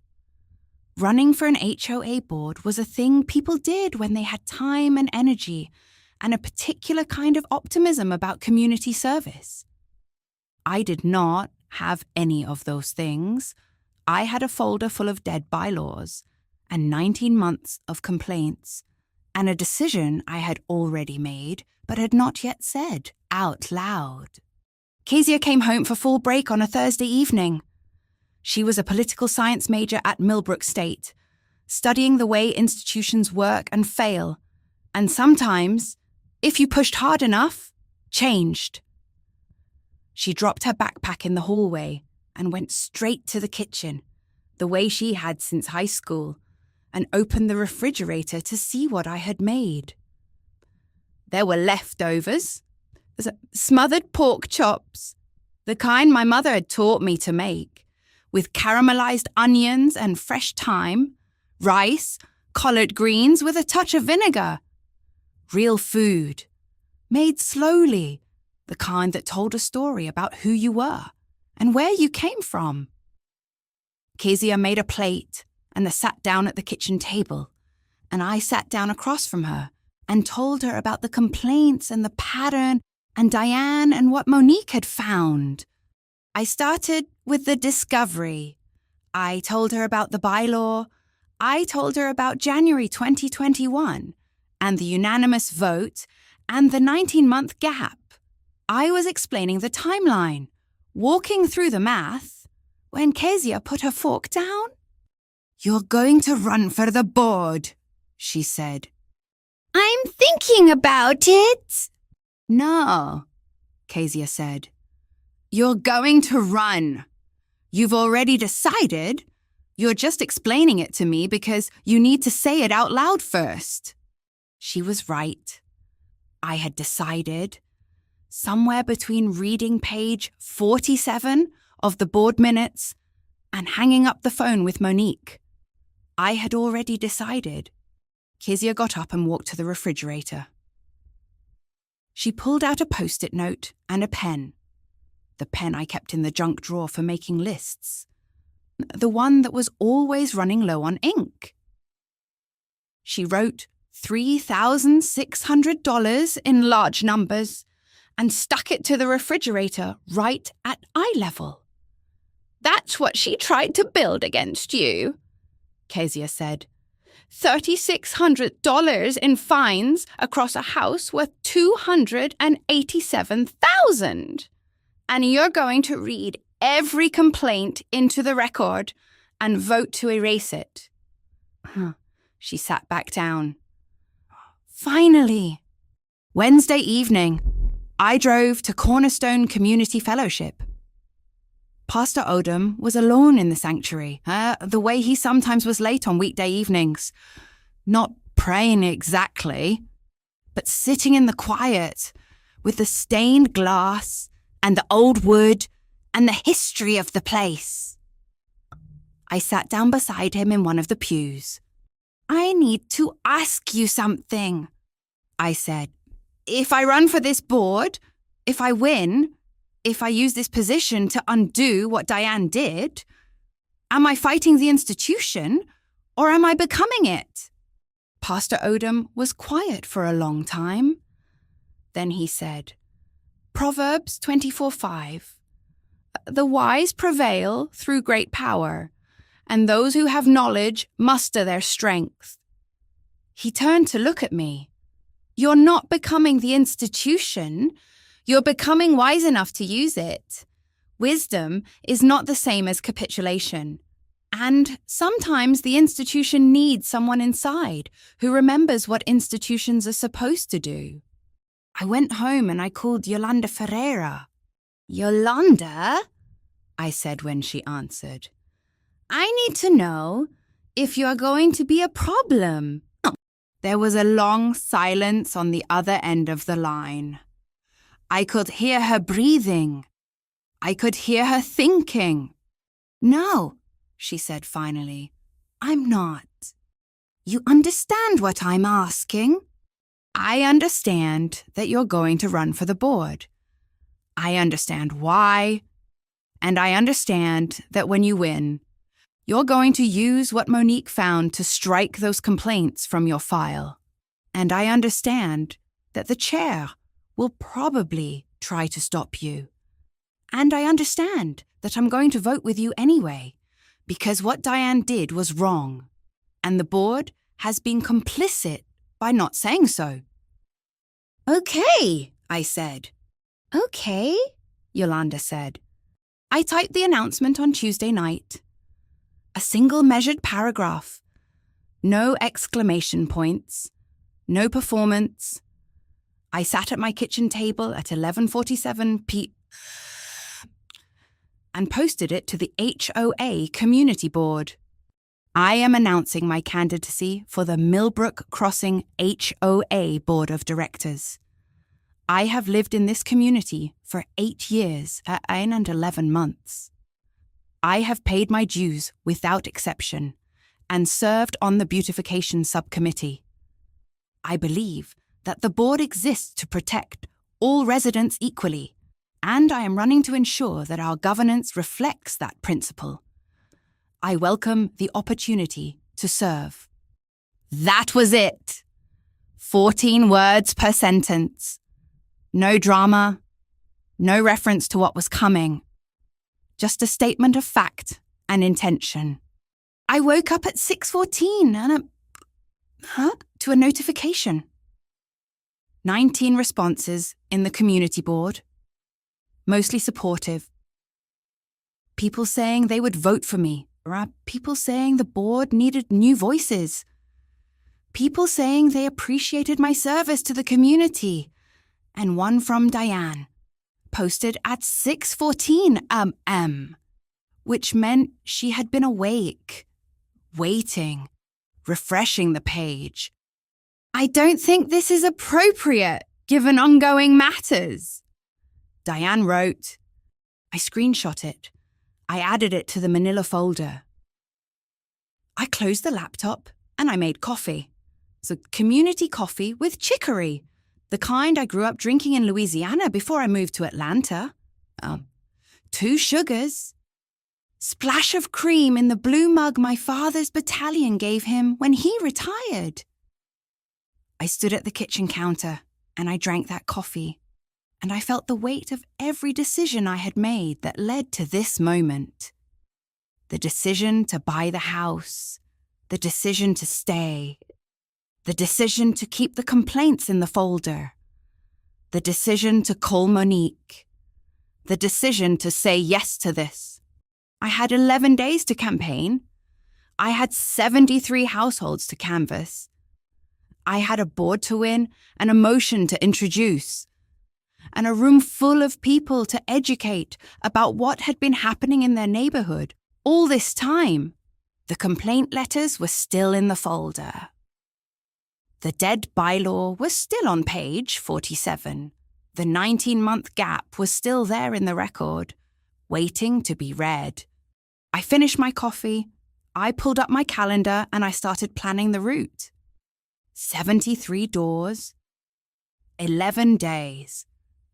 Running for an HOA board was a thing people did when they had time and energy and a particular kind of optimism about community service. I did not have any of those things. I had a folder full of dead bylaws and 19 months of complaints and a decision I had already made but had not yet said out loud. Kezia came home for fall break on a Thursday evening. She was a political science major at Millbrook State, studying the way institutions work and fail, and sometimes, if you pushed hard enough, changed. She dropped her backpack in the hallway and went straight to the kitchen, the way she had since high school, and opened the refrigerator to see what I had made. There were leftovers, smothered pork chops, the kind my mother had taught me to make, with caramelized onions and fresh thyme, rice, collard greens with a touch of vinegar. Real food, made slowly, the kind that told a story about who you were and where you came from. Kezia made a plate, and sat down at the kitchen table, and I sat down across from her and told her about the complaints and the pattern and Diane and what Monique had found. I started with the discovery. I told her about the bylaw. I told her about January 2021 and the unanimous vote and the 19-month gap. I was explaining the timeline, walking through the math, when Kezia put her fork down. "You're going to run for the board," she said. "I'm thinking about it." "No," Kezia said. "You're going to run. You've already decided. You're just explaining it to me because you need to say it out loud first." She was right. I had decided. Somewhere between reading page 47 of the board minutes and hanging up the phone with Monique, I had already decided. Kezia got up and walked to the refrigerator. She pulled out a post-it note and a pen. The pen I kept in the junk drawer for making lists. The one that was always running low on ink. She wrote $3,600 in large numbers and stuck it to the refrigerator right at eye level. "That's what she tried to build against you," Kezia said. $3,600 in fines across a house worth $287,000. And you're going to read every complaint into the record and vote to erase it. She sat back down. Finally. Wednesday evening, I drove to Cornerstone Community Fellowship. Pastor Odom was alone in the sanctuary, the way he sometimes was late on weekday evenings. Not praying exactly, but sitting in the quiet with the stained glass and the old wood and the history of the place. I sat down beside him in one of the pews. "I need to ask you something," I said. "If I run for this board, if I win, if I use this position to undo what Diane did, am I fighting the institution or am I becoming it?" Pastor Odom was quiet for a long time. Then he said, Proverbs 24:5, "The wise prevail through great power, and those who have knowledge muster their strength." He turned to look at me. "You're not becoming the institution. You're becoming wise enough to use it. Wisdom is not the same as capitulation. And sometimes the institution needs someone inside who remembers what institutions are supposed to do." I went home and I called Yolanda Ferreira. "Yolanda?" I said when she answered. "I need to know if you are going to be a problem." There was a long silence on the other end of the line. I could hear her breathing. I could hear her thinking. "No," she said finally, "I'm not. You understand what I'm asking?" "I understand that you're going to run for the board. I understand why. And I understand that when you win, you're going to use what Monique found to strike those complaints from your file. And I understand that the chair will probably try to stop you. And I understand that I'm going to vote with you anyway, because what Diane did was wrong, and the board has been complicit by not saying so." "Okay," I said. "Okay," Yolanda said. I typed the announcement on Tuesday night. A single measured paragraph. No exclamation points. No performance. I sat at my kitchen table at 11:47 p.m. and posted it to the HOA community board. I am announcing my candidacy for the Millbrook Crossing HOA Board of Directors. I have lived in this community for 8 years, 9 and 11 months. I have paid my dues without exception and served on the beautification subcommittee. I believe that the board exists to protect all residents equally, and I am running to ensure that our governance reflects that principle. I welcome the opportunity to serve. That was it. 14 words per sentence. No drama, no reference to what was coming. Just a statement of fact and intention. I woke up at 6:14 and to a notification. 19 responses in the community board. Mostly supportive. People saying they would vote for me. People saying the board needed new voices. People saying they appreciated my service to the community. And one from Diane, posted at 6:14 am, which meant she had been awake, waiting, refreshing the page. I don't think this is appropriate, given ongoing matters. Diane wrote. I screenshot it. I added it to the manila folder. I closed the laptop and I made coffee. So community coffee with chicory, the kind I grew up drinking in Louisiana before I moved to Atlanta. 2 sugars. Splash of cream in the blue mug my father's battalion gave him when he retired. I stood at the kitchen counter and I drank that coffee, and I felt the weight of every decision I had made that led to this moment. The decision to buy the house, the decision to stay, the decision to keep the complaints in the folder, the decision to call Monique, the decision to say yes to this. I had 11 days to campaign. I had 73 households to canvass. I had a board to win and a motion to introduce, and a room full of people to educate about what had been happening in their neighborhood all this time. The complaint letters were still in the folder. The dead bylaw was still on page 47. The 19-month gap was still there in the record, waiting to be read. I finished my coffee, I pulled up my calendar, and I started planning the route. 73 doors, 11 days,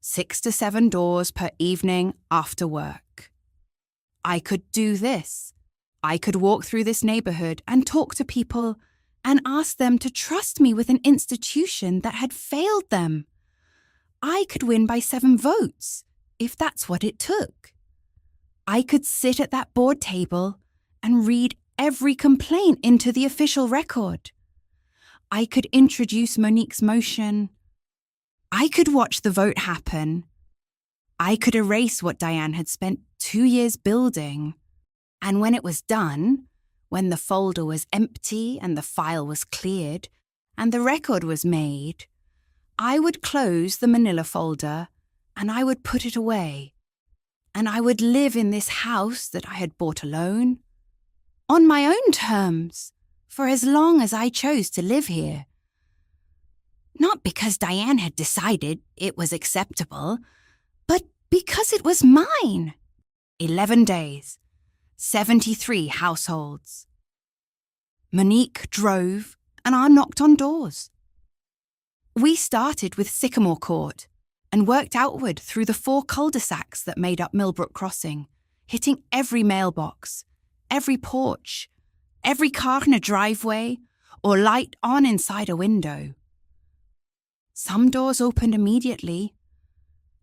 6 to 7 doors per evening after work. I could do this. I could walk through this neighborhood and talk to people and ask them to trust me with an institution that had failed them. I could win by 7 votes, if that's what it took. I could sit at that board table and read every complaint into the official record. I could introduce Monique's motion. I could watch the vote happen. I could erase what Diane had spent 2 years building. And when it was done, when the folder was empty and the file was cleared and the record was made, I would close the manila folder and I would put it away. And I would live in this house that I had bought alone, on my own terms, for as long as I chose to live here. Not because Diane had decided it was acceptable, but because it was mine. 11 days, 73 households. Monique drove and I knocked on doors. We started with Sycamore Court and worked outward through the 4 cul-de-sacs that made up Millbrook Crossing, hitting every mailbox, every porch, every car in a driveway, or light on inside a window. Some doors opened immediately.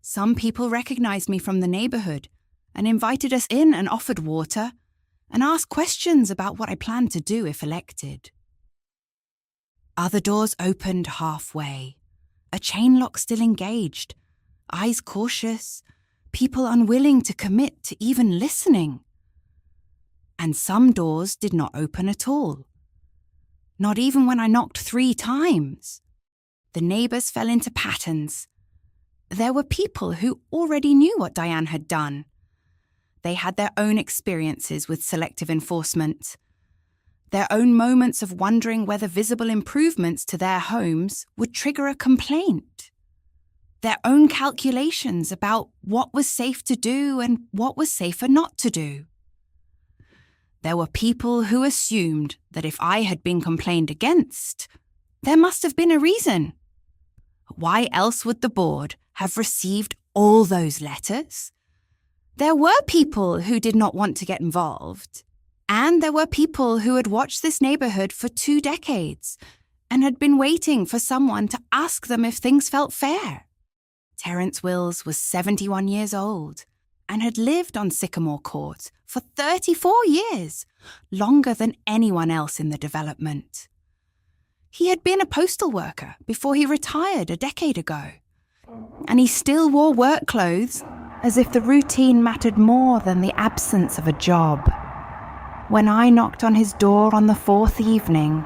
Some people recognized me from the neighborhood and invited us in and offered water and asked questions about what I planned to do if elected. Other doors opened halfway, a chain lock still engaged, eyes cautious, people unwilling to commit to even listening. And some doors did not open at all. Not even when I knocked 3 times. The neighbors fell into patterns. There were people who already knew what Diane had done. They had their own experiences with selective enforcement, their own moments of wondering whether visible improvements to their homes would trigger a complaint, their own calculations about what was safe to do and what was safer not to do. There were people who assumed that if I had been complained against, there must have been a reason. Why else would the board have received all those letters? There were people who did not want to get involved, And there were people who had watched this neighborhood for 2 decades and had been waiting for someone to ask them if things felt fair. Terence Wills was 71 years old and had lived on Sycamore Court for 34 years, longer than anyone else in the development. He had been a postal worker before he retired a decade ago, and he still wore work clothes as if the routine mattered more than the absence of a job. When I knocked on his door on the 4th evening,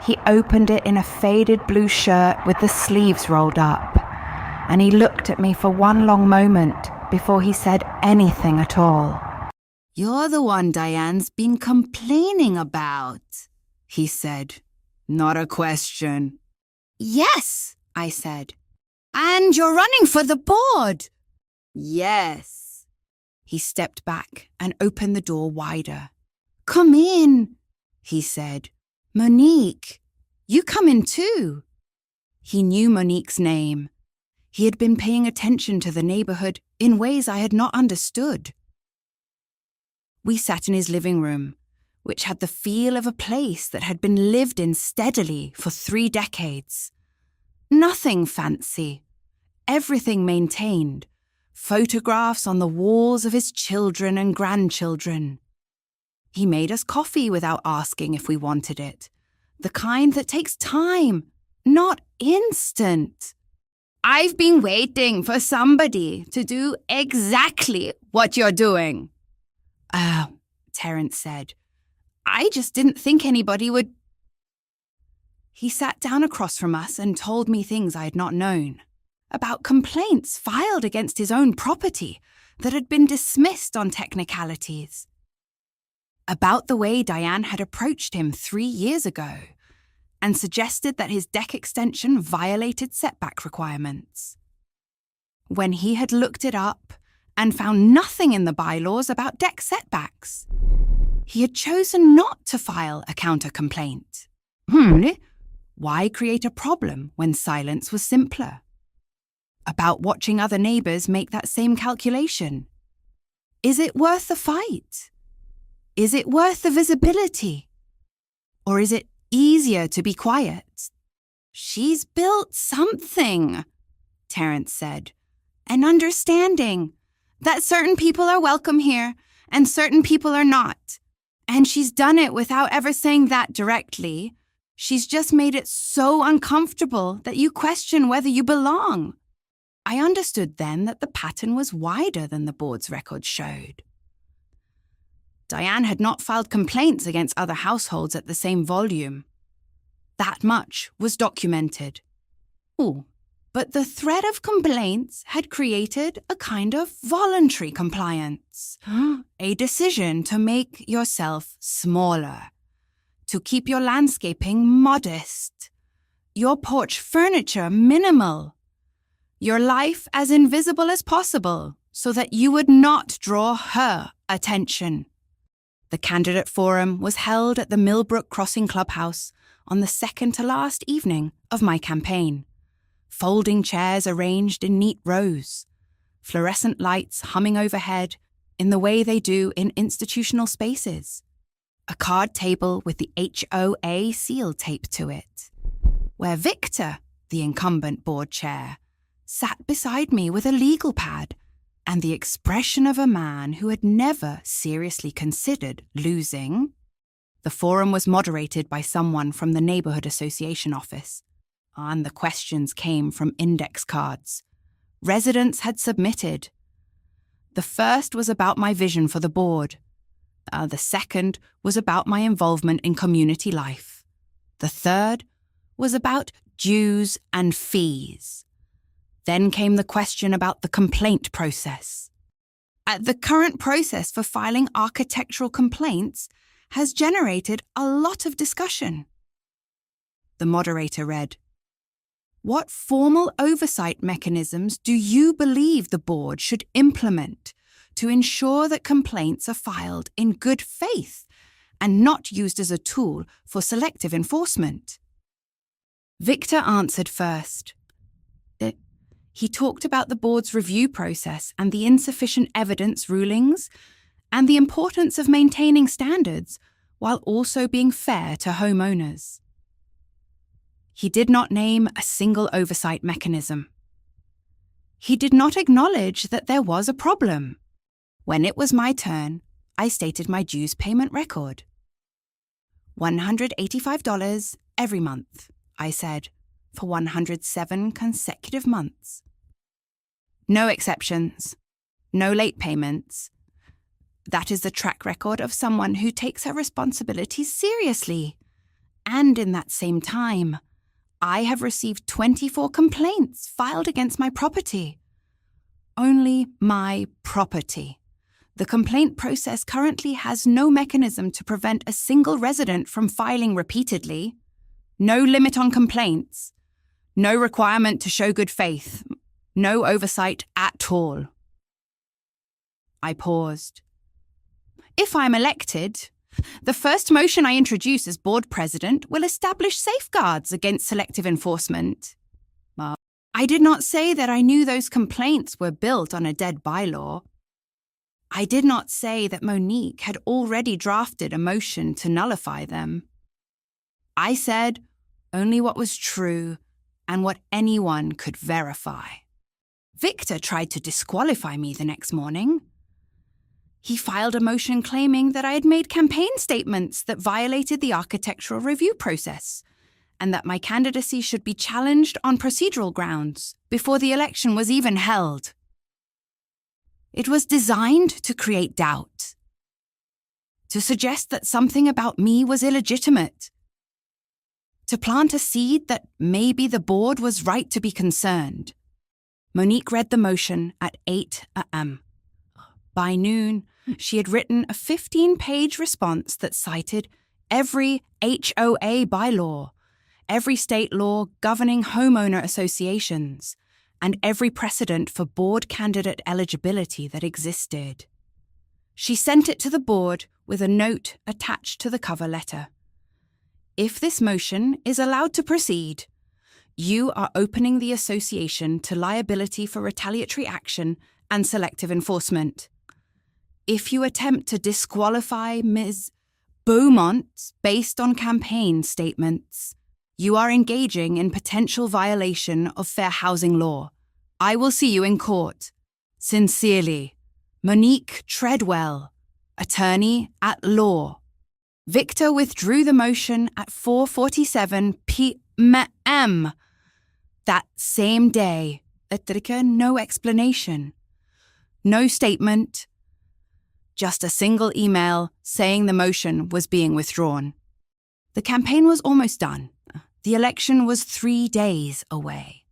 he opened it in a faded blue shirt with the sleeves rolled up, and he looked at me for one long moment before he said anything at all. "You're the one Diane's been complaining about," he said. "Not a question." "Yes," I said. "And you're running for the board." "Yes." He stepped back and opened the door wider. "Come in," he said. "Monique, you come in too." He knew Monique's name. He had been paying attention to the neighborhood in ways I had not understood. We sat in his living room, which had the feel of a place that had been lived in steadily for 3 decades. Nothing fancy. Everything maintained. Photographs on the walls of his children and grandchildren. He made us coffee without asking if we wanted it. The kind that takes time, not instant. "I've been waiting for somebody to do exactly what you're doing." "Oh," Terence said. "I just didn't think anybody would..." He sat down across from us and told me things I had not known. About complaints filed against his own property that had been dismissed on technicalities. About the way Diane had approached him 3 years ago and suggested that his deck extension violated setback requirements. When he had looked it up and found nothing in the bylaws about deck setbacks, he had chosen not to file a counter-complaint. Why create a problem when silence was simpler? About watching other neighbours make that same calculation. Is it worth the fight? Is it worth the visibility? Or is it easier to be quiet? "She's built something," Terence said. "An understanding that certain people are welcome here and certain people are not. And she's done it without ever saying that directly. She's just made it so uncomfortable that you question whether you belong." I understood then that the pattern was wider than the board's records showed. Diane had not filed complaints against other households at the same volume. That much was documented. But the threat of complaints had created a kind of voluntary compliance. A decision to make yourself smaller, to keep your landscaping modest, your porch furniture minimal, your life as invisible as possible so that you would not draw her attention. The candidate forum was held at the Millbrook Crossing Clubhouse on the second to last evening of my campaign. Folding chairs arranged in neat rows, fluorescent lights humming overhead in the way they do in institutional spaces, a card table with the HOA seal taped to it, where Victor, the incumbent board chair, sat beside me with a legal pad and the expression of a man who had never seriously considered losing. The forum was moderated by someone from the Neighbourhood Association office, and the questions came from index cards. Residents had submitted. The first was about my vision for the board. The second was about my involvement in community life. The third was about dues and fees. Then came the question about the complaint process. The current process for filing architectural complaints has generated a lot of discussion. The moderator read, "What formal oversight mechanisms do you believe the board should implement to ensure that complaints are filed in good faith and not used as a tool for selective enforcement?" Victor answered first. He talked about the board's review process and the insufficient evidence rulings and the importance of maintaining standards while also being fair to homeowners. He did not name a single oversight mechanism. He did not acknowledge that there was a problem. When it was my turn, I stated my dues payment record. $185 every month, I said, for 107 consecutive months. No exceptions, no late payments. That is the track record of someone who takes her responsibilities seriously. And in that same time, I have received 24 complaints filed against my property. Only my property. The complaint process currently has no mechanism to prevent a single resident from filing repeatedly. No limit on complaints. No requirement to show good faith. No oversight at all. I paused. If I'm elected, the first motion I introduce as board president will establish safeguards against selective enforcement. I did not say that I knew those complaints were built on a dead bylaw. I did not say that Monique had already drafted a motion to nullify them. I said only what was true and what anyone could verify. Victor tried to disqualify me the next morning. He filed a motion claiming that I had made campaign statements that violated the architectural review process and that my candidacy should be challenged on procedural grounds before the election was even held. It was designed to create doubt, to suggest that something about me was illegitimate, to plant a seed that maybe the board was right to be concerned. Monique read the motion at 8 a.m. By noon, she had written a 15-page response that cited every HOA bylaw, every state law governing homeowner associations, and every precedent for board candidate eligibility that existed. She sent it to the board with a note attached to the cover letter. If this motion is allowed to proceed, you are opening the association to liability for retaliatory action and selective enforcement. If you attempt to disqualify Ms. Beaumont based on campaign statements, you are engaging in potential violation of fair housing law. I will see you in court. Sincerely, Monique Treadwell, Attorney at Law. Victor withdrew the motion at 4:47 p.m. that same day. No explanation. No statement. Just a single email saying the motion was being withdrawn. The campaign was almost done. The election was 3 days away.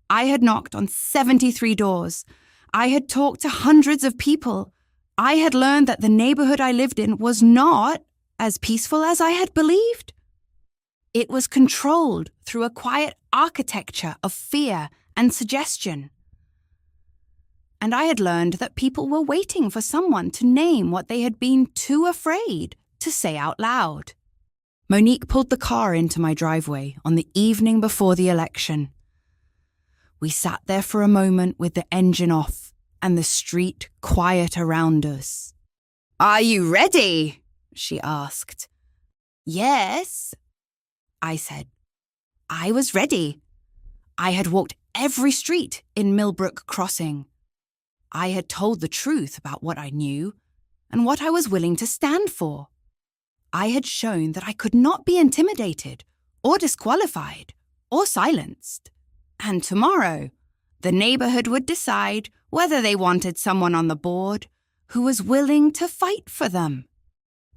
I had knocked on 73 doors. I had talked to hundreds of people. I had learned that the neighborhood I lived in was not as peaceful as I had believed. It was controlled through a quiet architecture of fear and suggestion. And I had learned that people were waiting for someone to name what they had been too afraid to say out loud. Monique pulled the car into my driveway on the evening before the election. We sat there for a moment with the engine off and the street quiet around us. "Are you ready?" she asked. "Yes," I said. I was ready. I had walked every street in Millbrook Crossing. I had told the truth about what I knew and what I was willing to stand for. I had shown that I could not be intimidated or disqualified or silenced. And tomorrow, the neighborhood would decide whether they wanted someone on the board who was willing to fight for them.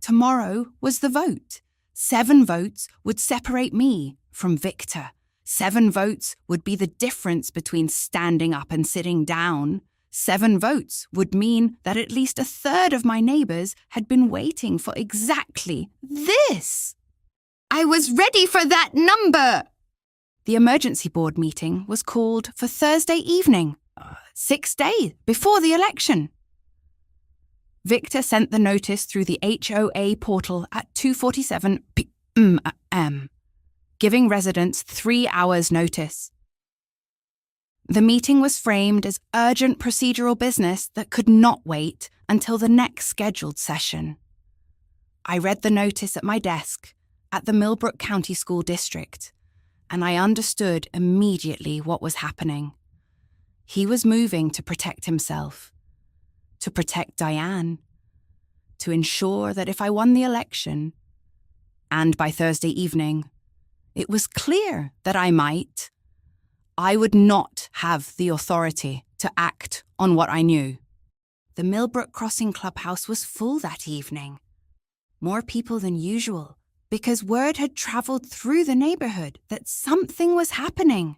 Tomorrow was the vote. 7 votes would separate me from Victor. 7 votes would be the difference between standing up and sitting down. 7 votes would mean that at least a third of my neighbors had been waiting for exactly this. I was ready for that number. The emergency board meeting was called for Thursday evening, 6 days before the election. Victor sent the notice through the HOA portal at 2:47 p.m., giving residents 3 hours' notice. The meeting was framed as urgent procedural business that could not wait until the next scheduled session. I read the notice at my desk at the Millbrook County School District, and I understood immediately what was happening. He was moving to protect himself, to protect Diane, to ensure that if I won the election, and by Thursday evening, it was clear that I would not have the authority to act on what I knew. The Millbrook Crossing Clubhouse was full that evening. More people than usual, because word had travelled through the neighbourhood that something was happening,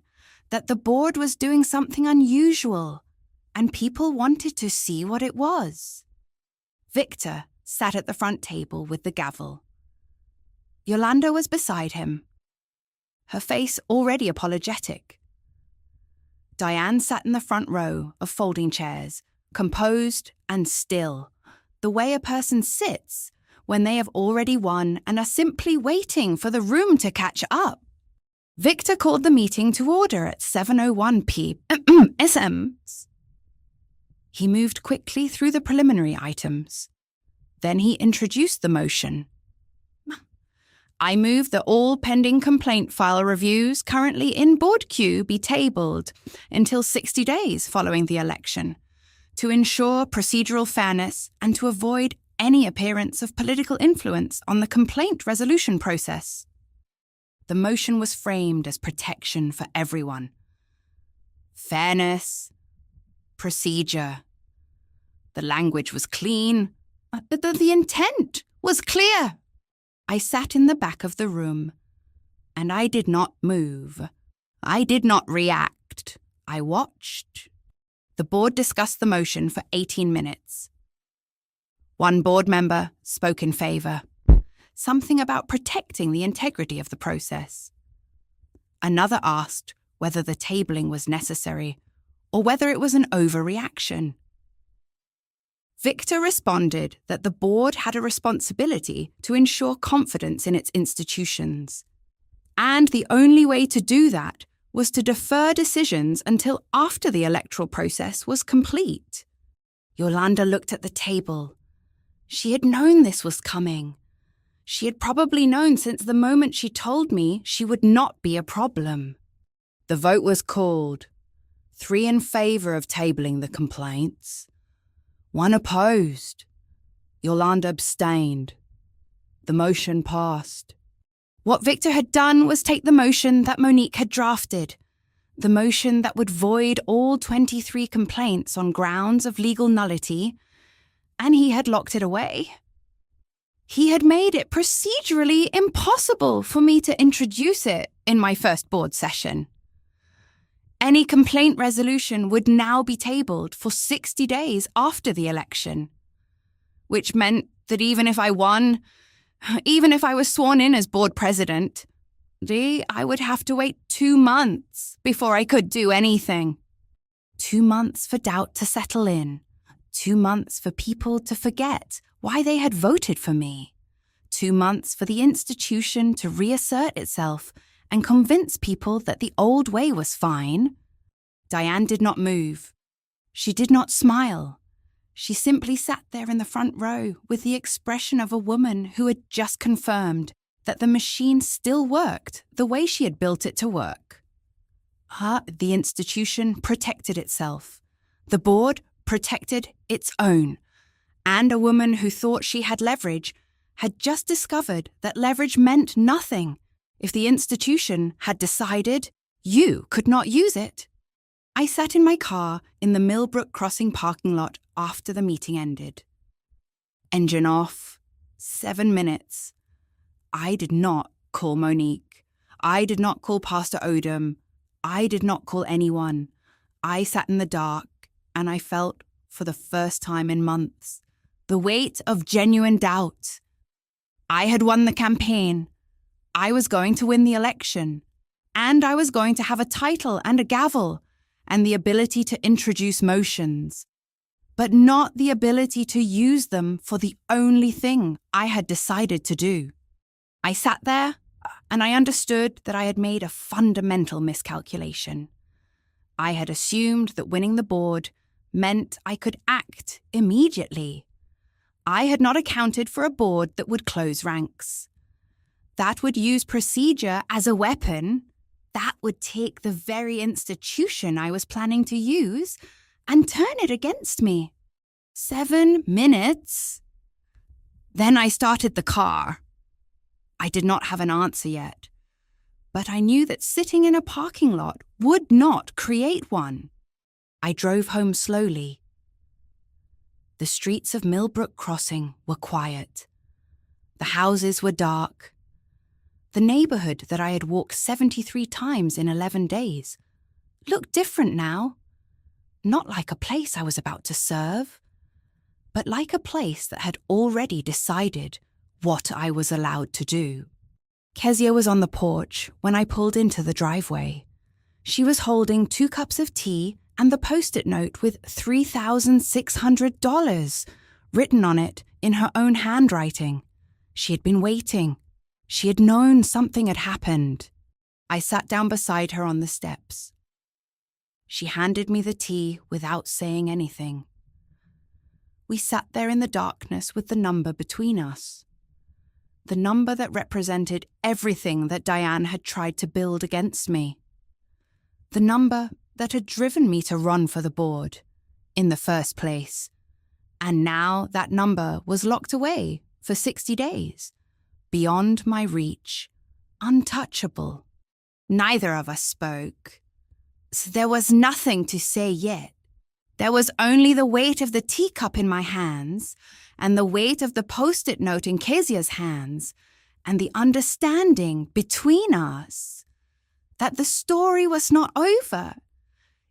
that the board was doing something unusual, and people wanted to see what it was. Victor sat at the front table with the gavel. Yolanda was beside him, her face already apologetic. Diane sat in the front row of folding chairs, composed and still, the way a person sits when they have already won and are simply waiting for the room to catch up. Victor called the meeting to order at 7:01 p.m. He moved quickly through the preliminary items. Then he introduced the motion. I move that all pending complaint file reviews currently in board queue be tabled until 60 days following the election, to ensure procedural fairness and to avoid any appearance of political influence on the complaint resolution process. The motion was framed as protection for everyone. Fairness, procedure. The language was clean. The intent was clear. I sat in the back of the room, and I did not move. I did not react. I watched. The board discussed the motion for 18 minutes. One board member spoke in favour, something about protecting the integrity of the process. Another asked whether the tabling was necessary or whether it was an overreaction. Victor responded that the board had a responsibility to ensure confidence in its institutions, and the only way to do that was to defer decisions until after the electoral process was complete. Yolanda looked at the table. She had known this was coming. She had probably known since the moment she told me she would not be a problem. The vote was called. 3 in favour of tabling the complaints. 1 opposed. Yolanda abstained. The motion passed. What Victor had done was take the motion that Monique had drafted, the motion that would void all 23 complaints on grounds of legal nullity, and he had locked it away. He had made it procedurally impossible for me to introduce it in my first board session. Any complaint resolution would now be tabled for 60 days after the election, which meant that even if I won, even if I was sworn in as board president, I would have to wait 2 months before I could do anything. 2 months for doubt to settle in. 2 months for people to forget why they had voted for me. 2 months for the institution to reassert itself and convince people that the old way was fine. Diane did not move. She did not smile. She simply sat there in the front row with the expression of a woman who had just confirmed that the machine still worked the way she had built it to work. The institution protected itself. The board protected its own. And a woman who thought she had leverage had just discovered that leverage meant nothing if the institution had decided you could not use it. I sat in my car in the Millbrook Crossing parking lot after the meeting ended. Engine off. 7 minutes. I did not call Monique. I did not call Pastor Odom. I did not call anyone. I sat in the dark, and I felt, for the first time in months, the weight of genuine doubt. I had won the campaign. I was going to win the election. And I was going to have a title and a gavel and the ability to introduce motions, but not the ability to use them for the only thing I had decided to do. I sat there, and I understood that I had made a fundamental miscalculation. I had assumed that winning the board meant I could act immediately. I had not accounted for a board that would close ranks. That would use procedure as a weapon. That would take the very institution I was planning to use and turn it against me. 7 minutes. Then I started the car. I did not have an answer yet, but I knew that sitting in a parking lot would not create one. I drove home slowly. The streets of Millbrook Crossing were quiet. The houses were dark. The neighborhood that I had walked 73 times in 11 days looked different now. Not like a place I was about to serve, but like a place that had already decided what I was allowed to do. Kezia was on the porch when I pulled into the driveway. She was holding 2 cups of tea and the post-it note with $3,600 written on it in her own handwriting. She had been waiting. She had known something had happened. I sat down beside her on the steps. She handed me the tea without saying anything. We sat there in the darkness with the number between us. The number that represented everything that Diane had tried to build against me. The number that had driven me to run for the board in the first place. And now that number was locked away for 60 days, beyond my reach, untouchable. Neither of us spoke. So there was nothing to say yet. There was only the weight of the teacup in my hands and the weight of the post-it note in Kezia's hands and the understanding between us that the story was not over.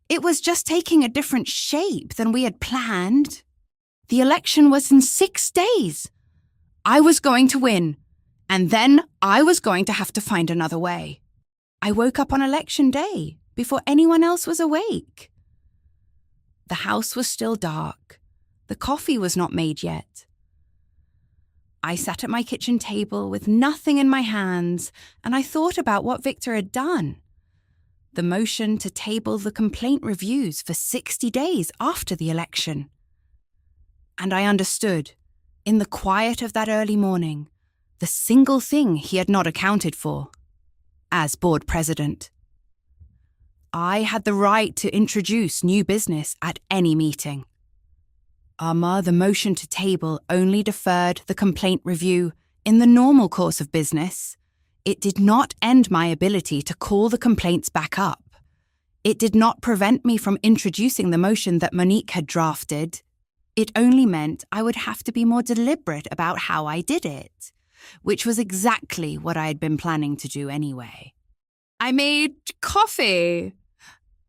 It was just taking a different shape than we had planned. The election was in 6 days. I was going to win, and then I was going to have to find another way. I woke up on election day before anyone else was awake. The house was still dark. The coffee was not made yet. I sat at my kitchen table with nothing in my hands, and I thought about what Victor had done. The motion to table the complaint reviews for 60 days after the election. And I understood, in the quiet of that early morning, the single thing he had not accounted for. As board president, I had the right to introduce new business at any meeting. The motion to table only deferred the complaint review in the normal course of business. It did not end my ability to call the complaints back up. It did not prevent me from introducing the motion that Monique had drafted. It only meant I would have to be more deliberate about how I did it, which was exactly what I had been planning to do anyway. I made coffee.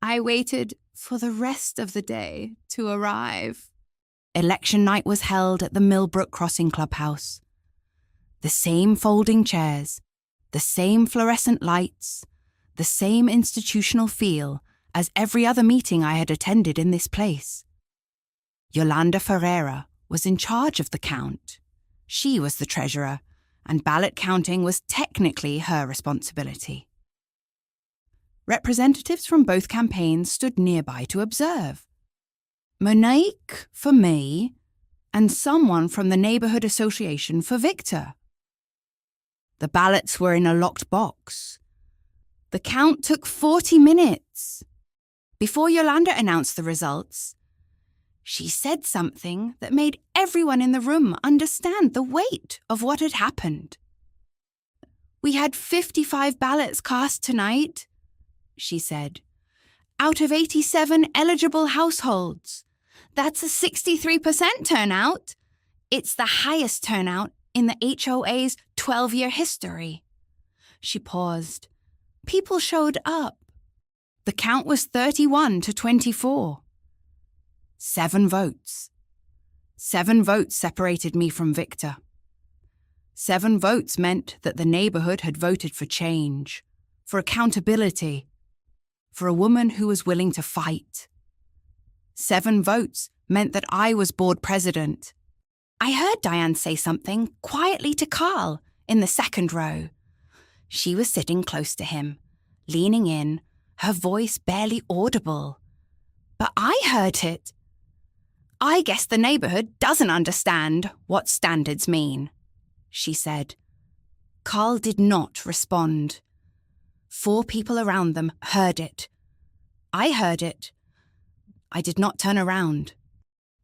I waited for the rest of the day to arrive. Election night was held at the Millbrook Crossing Clubhouse. The same folding chairs, the same fluorescent lights, the same institutional feel as every other meeting I had attended in this place. Yolanda Ferreira was in charge of the count. She was the treasurer, and ballot counting was technically her responsibility. Representatives from both campaigns stood nearby to observe. Monique for me, and someone from the neighborhood association for Victor. The ballots were in a locked box. The count took 40 minutes. Before Yolanda announced the results, she said something that made everyone in the room understand the weight of what had happened. "We had 55 ballots cast tonight," she said, "out of 87 eligible households. That's a 63% turnout. It's the highest turnout in the HOA's 12-year history." She paused. People showed up. The count was 31 to 24. 7 votes. 7 votes separated me from Victor. 7 votes meant that the neighborhood had voted for change, for accountability, for a woman who was willing to fight. 7 votes meant that I was board president. I heard Diane say something quietly to Carl in the second row. She was sitting close to him, leaning in, her voice barely audible. But I heard it. I guess the neighborhood doesn't understand what standards mean, she said. Carl did not respond. 4 people around them heard it. I heard it. I did not turn around.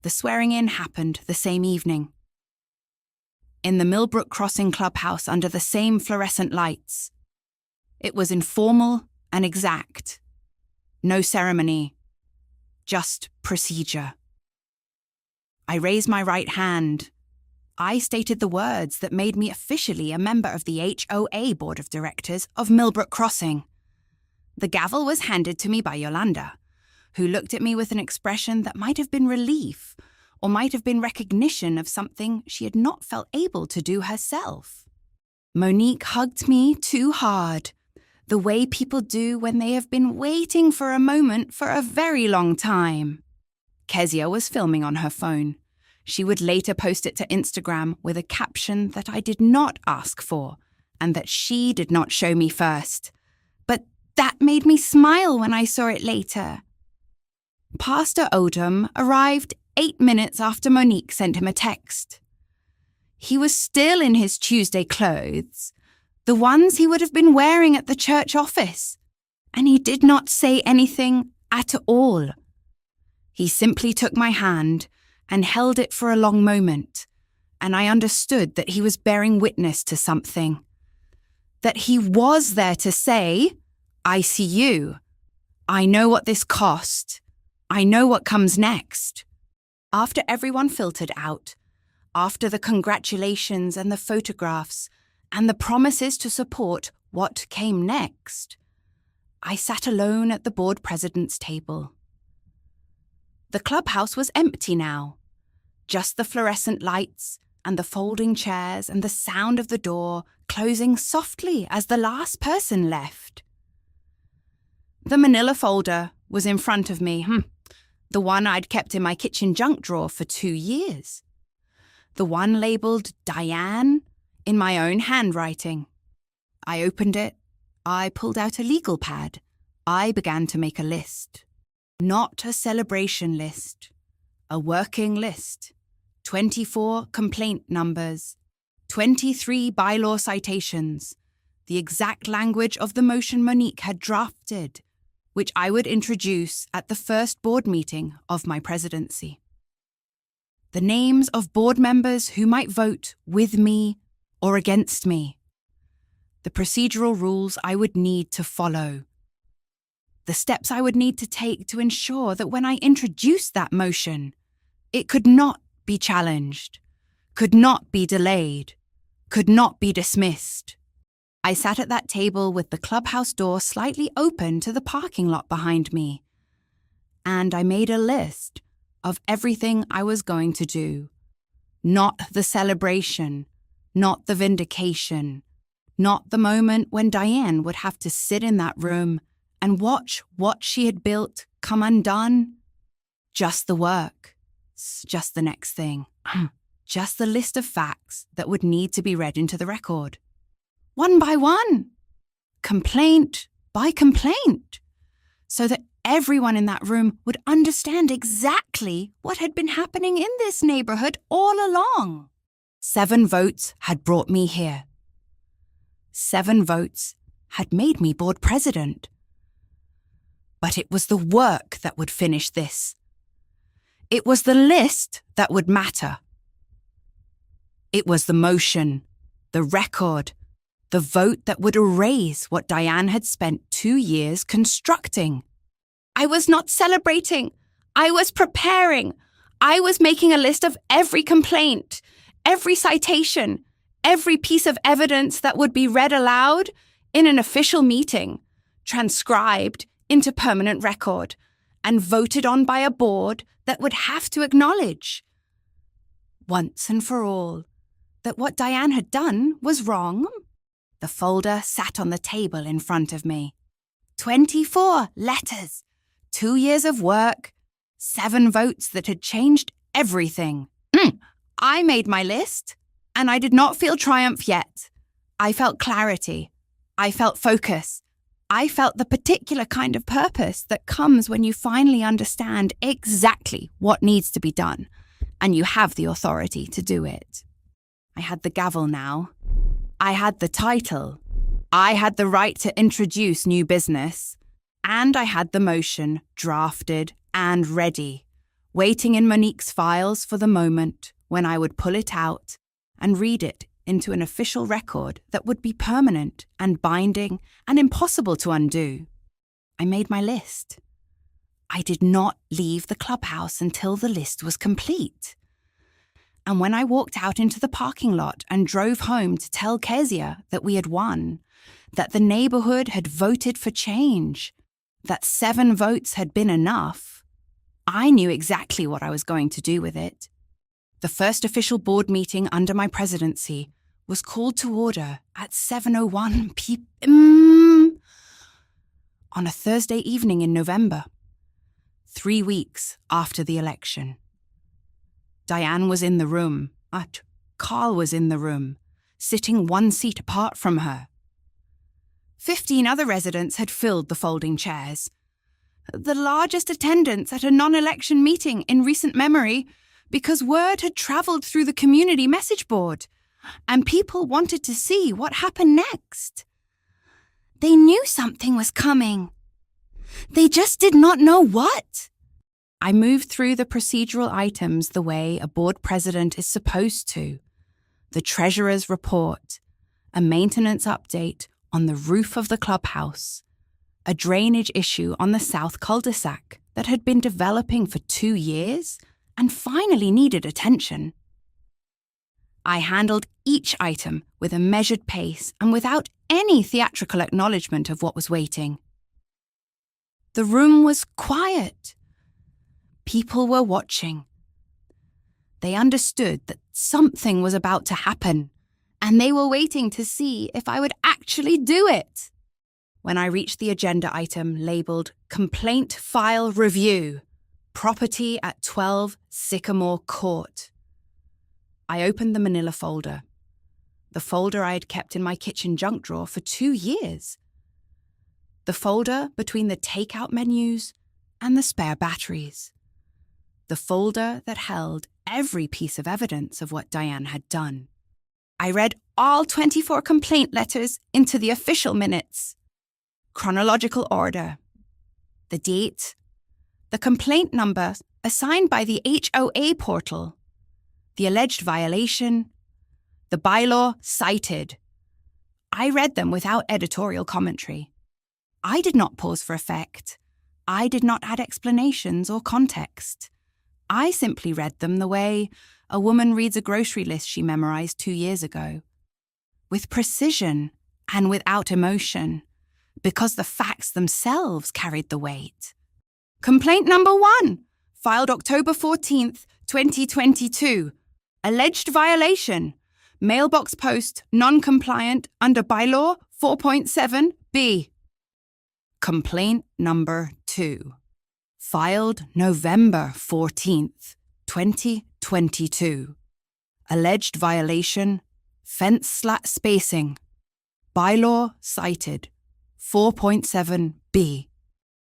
The swearing-in happened the same evening. In the Millbrook Crossing clubhouse under the same fluorescent lights. It was informal and exact. No ceremony. Just procedure. I raised my right hand. I stated the words that made me officially a member of the HOA Board of Directors of Millbrook Crossing. The gavel was handed to me by Yolanda, who looked at me with an expression that might have been relief or might have been recognition of something she had not felt able to do herself. Monique hugged me too hard, the way people do when they have been waiting for a moment for a very long time. Kezia was filming on her phone. She would later post it to Instagram with a caption that I did not ask for and that she did not show me first. But that made me smile when I saw it later. Pastor Odom arrived 8 minutes after Monique sent him a text. He was still in his Tuesday clothes, the ones he would have been wearing at the church office, and he did not say anything at all. He simply took my hand and held it for a long moment, and I understood that he was bearing witness to something. That he was there to say, I see you. I know what this cost. I know what comes next. After everyone filtered out, after the congratulations and the photographs and the promises to support what came next, I sat alone at the board president's table. The clubhouse was empty now. Just the fluorescent lights and the folding chairs and the sound of the door closing softly as the last person left. The manila folder was in front of me, the one I'd kept in my kitchen junk drawer for 2 years. The one labelled Diane in my own handwriting. I opened it. I pulled out a legal pad. I began to make a list. Not a celebration list. A working list. 24 complaint numbers. 23 bylaw citations. The exact language of the motion Monique had drafted, which I would introduce at the first board meeting of my presidency. The names of board members who might vote with me or against me. The procedural rules I would need to follow. The steps I would need to take to ensure that when I introduced that motion, it could not be challenged, could not be delayed, could not be dismissed. I sat at that table with the clubhouse door slightly open to the parking lot behind me, and I made a list of everything I was going to do. Not the celebration, not the vindication, not the moment when Diane would have to sit in that room and watch what she had built come undone. Just the work, just the next thing, just the list of facts that would need to be read into the record. One by one, complaint by complaint, so that everyone in that room would understand exactly what had been happening in this neighborhood all along. 7 votes had brought me here. 7 votes had made me board president. But it was the work that would finish this. It was the list that would matter. It was the motion, the record, the vote that would erase what Diane had spent 2 years constructing. I was not celebrating. I was preparing. I was making a list of every complaint, every citation, every piece of evidence that would be read aloud in an official meeting, transcribed into permanent record, and voted on by a board that would have to acknowledge, once and for all, that what Diane had done was wrong. The folder sat on the table in front of me. 24 letters, 2 years of work, 7 votes that had changed everything. I made my list, and I did not feel triumph yet. I felt clarity. I felt focus. I felt the particular kind of purpose that comes when you finally understand exactly what needs to be done, and you have the authority to do it. I had the gavel now. I had the title. I had the right to introduce new business. And I had the motion drafted and ready, waiting in Monique's files for the moment when I would pull it out and read it into an official record that would be permanent and binding and impossible to undo. I made my list. I did not leave the clubhouse until the list was complete. And when I walked out into the parking lot and drove home to tell Kezia that we had won, that the neighborhood had voted for change, that 7 votes had been enough, I knew exactly what I was going to do with it. The first official board meeting under my presidency was called to order at 7:01 p.m. on a Thursday evening in November, 3 weeks after the election. Diane was in the room, Carl was in the room, sitting 1 seat apart from her. 15 other residents had filled the folding chairs. The largest attendance at a non-election meeting in recent memory, because word had travelled through the community message board, and people wanted to see what happened next. They knew something was coming. They just did not know what. I moved through the procedural items the way a board president is supposed to. The treasurer's report, a maintenance update on the roof of the clubhouse, a drainage issue on the south cul-de-sac that had been developing for 2 years and finally needed attention. I handled each item with a measured pace and without any theatrical acknowledgement of what was waiting. The room was quiet. People were watching. They understood that something was about to happen, and they were waiting to see if I would actually do it. When I reached the agenda item labelled Complaint File Review, Property at 12 Sycamore Court, I opened the manila folder, the folder I had kept in my kitchen junk drawer for 2 years. The folder between the takeout menus and the spare batteries. The folder that held every piece of evidence of what Diane had done. I read all 24 complaint letters into the official minutes. Chronological order. The date. The complaint number assigned by the HOA portal. The alleged violation. The bylaw cited. I read them without editorial commentary. I did not pause for effect. I did not add explanations or context. I simply read them the way a woman reads a grocery list she memorized 2 years ago. With precision and without emotion, because the facts themselves carried the weight. Complaint number 1, filed October 14th, 2022. Alleged violation. Mailbox post non-compliant under bylaw 4.7b. Complaint number 2. Filed November 14th, 2022. Alleged violation, fence slat spacing. Bylaw cited, 4.7b.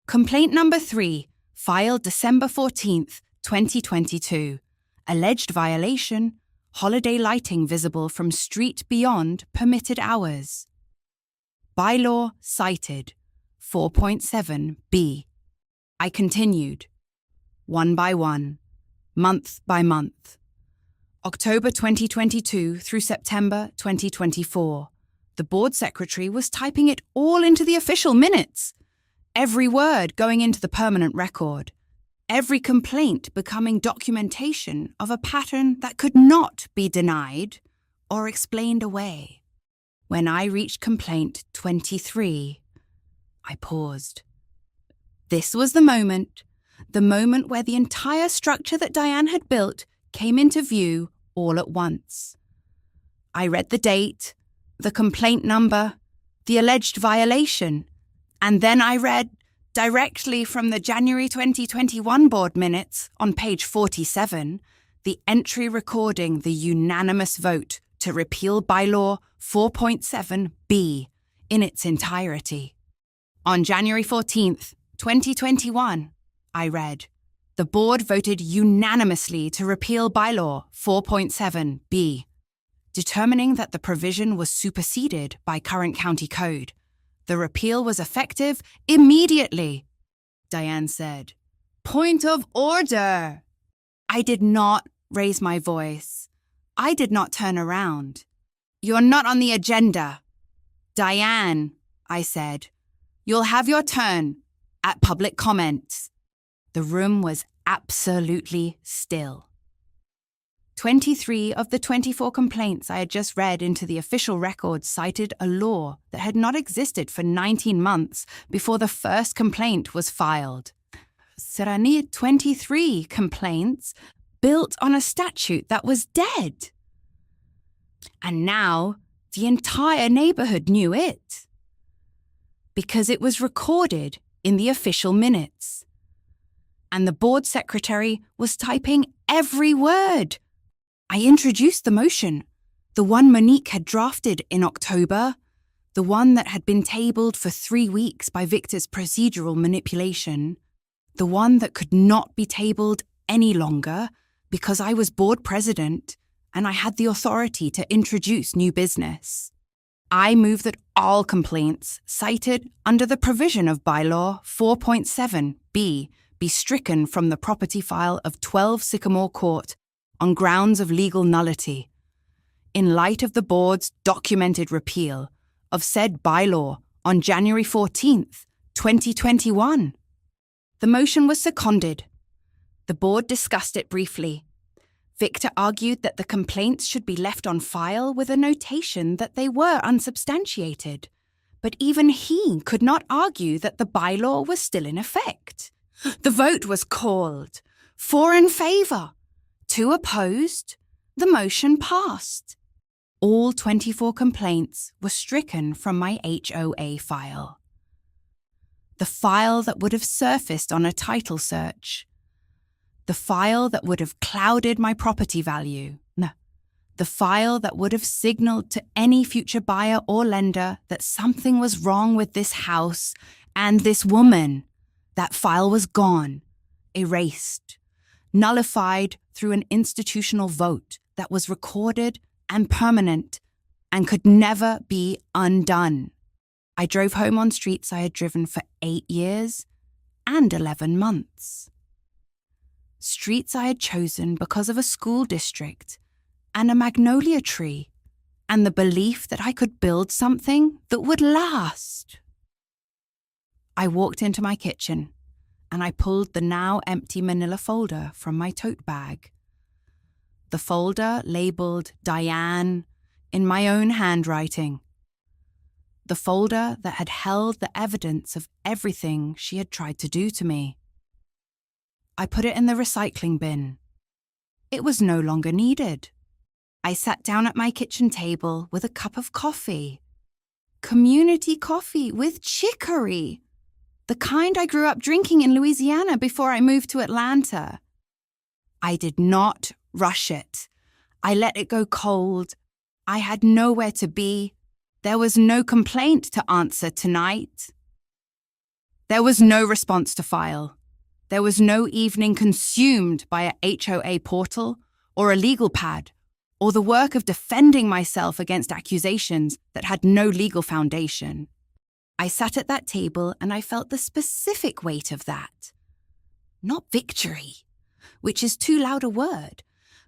Complaint number 3, filed December 14th, 2022. Alleged violation, holiday lighting visible from street beyond permitted hours. Bylaw cited, 4.7b. I continued, one by one, month by month. October 2022 through September 2024. The board secretary was typing it all into the official minutes. Every word going into the permanent record. Every complaint becoming documentation of a pattern that could not be denied or explained away. When I reached complaint 23, I paused. This was the moment where the entire structure that Diane had built came into view all at once. I read the date, the complaint number, the alleged violation, and then I read directly from the January 2021 board minutes on page 47, the entry recording the unanimous vote to repeal bylaw 4.7b in its entirety. On January 14th, 2021, I read, the board voted unanimously to repeal bylaw 4.7b, determining that the provision was superseded by current county code. The repeal was effective immediately, Diane said. Point of order! I did not raise my voice. I did not turn around. You're not on the agenda. Diane, I said, you'll have your turn at public comments. The room was absolutely still. 23 of the 24 complaints I had just read into the official records cited a law that had not existed for 19 months before the first complaint was filed. Serani 23 complaints built on a statute that was dead. And now the entire neighborhood knew it, because it was recorded in the official minutes. And the board secretary was typing every word. I introduced the motion, the one Monique had drafted in October, the one that had been tabled for 3 weeks by Victor's procedural manipulation, the one that could not be tabled any longer because I was board president and I had the authority to introduce new business. I move that all complaints cited under the provision of bylaw 4.7b be stricken from the property file of 12 Sycamore Court on grounds of legal nullity, in light of the board's documented repeal of said bylaw on January 14th, 2021. The motion was seconded. The board discussed it briefly. Victor argued that the complaints should be left on file with a notation that they were unsubstantiated, but even he could not argue that the bylaw was still in effect. The vote was called. 4 in favour, 2 opposed. The motion passed. All 24 complaints were stricken from my HOA file. The file that would have surfaced on a title search. The file that would have clouded my property value. No. The file that would have signalled to any future buyer or lender that something was wrong with this house and this woman. That file was gone, erased, nullified through an institutional vote that was recorded and permanent and could never be undone. I drove home on streets I had driven for 8 years and 11 months. Streets I had chosen because of a school district and a magnolia tree and the belief that I could build something that would last. I walked into my kitchen and I pulled the now empty manila folder from my tote bag. The folder labelled Diane in my own handwriting. The folder that had held the evidence of everything she had tried to do to me. I put it in the recycling bin. It was no longer needed. I sat down at my kitchen table with a cup of coffee. Community coffee with chicory. The kind I grew up drinking in Louisiana before I moved to Atlanta. I did not rush it. I let it go cold. I had nowhere to be. There was no complaint to answer tonight. There was no response to file. There was no evening consumed by a HOA portal or a legal pad or the work of defending myself against accusations that had no legal foundation. I sat at that table and I felt the specific weight of that. Not victory, which is too loud a word,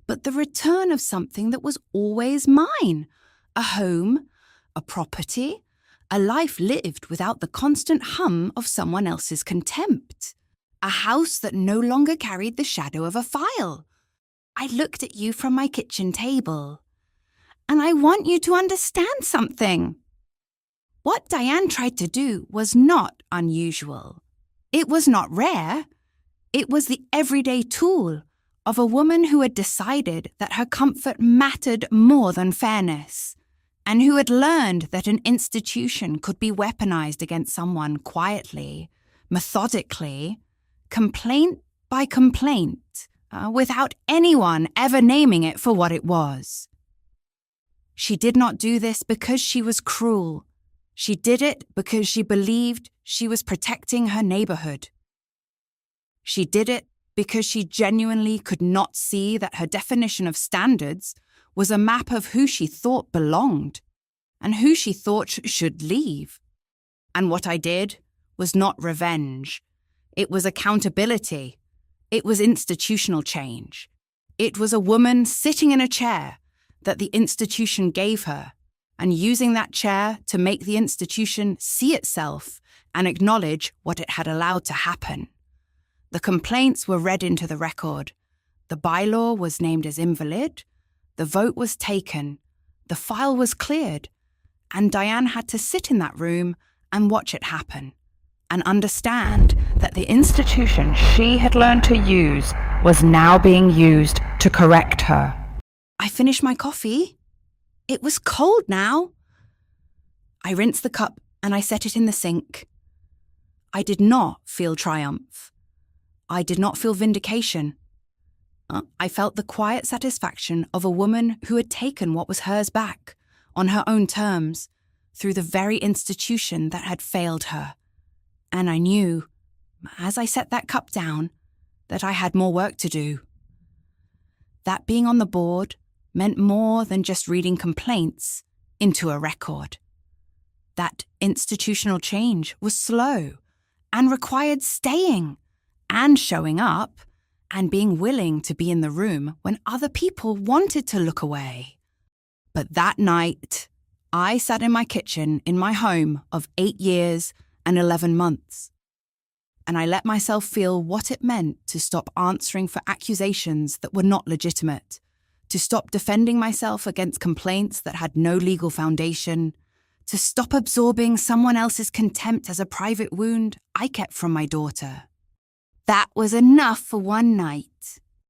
but the return of something that was always mine. A home, a property, a life lived without the constant hum of someone else's contempt. A house that no longer carried the shadow of a file. I looked at you from my kitchen table. And I want you to understand something. What Diane tried to do was not unusual. It was not rare. It was the everyday tool of a woman who had decided that her comfort mattered more than fairness, and who had learned that an institution could be weaponized against someone quietly, methodically, complaint by complaint, without anyone ever naming it for what it was. She did not do this because she was cruel. She did it because she believed she was protecting her neighborhood. She did it because she genuinely could not see that her definition of standards was a map of who she thought belonged and who she thought should leave. And what I did was not revenge. It was accountability. It was institutional change. It was a woman sitting in a chair that the institution gave her and using that chair to make the institution see itself and acknowledge what it had allowed to happen. The complaints were read into the record. The bylaw was named as invalid. The vote was taken. The file was cleared. And Diane had to sit in that room and watch it happen and understand that the institution she had learned to use was now being used to correct her. I finished my coffee. It was cold now. I rinsed the cup and I set it in the sink. I did not feel triumph. I did not feel vindication. I felt the quiet satisfaction of a woman who had taken what was hers back, on her own terms, through the very institution that had failed her. And I knew, as I set that cup down, that I had more work to do. That being on the board meant more than just reading complaints into a record. That institutional change was slow and required staying and showing up and being willing to be in the room when other people wanted to look away. But that night, I sat in my kitchen in my home of 8 years and 11 months. And I let myself feel what it meant to stop answering for accusations that were not legitimate, to stop defending myself against complaints that had no legal foundation, to stop absorbing someone else's contempt as a private wound I kept from my daughter. That was enough for one night.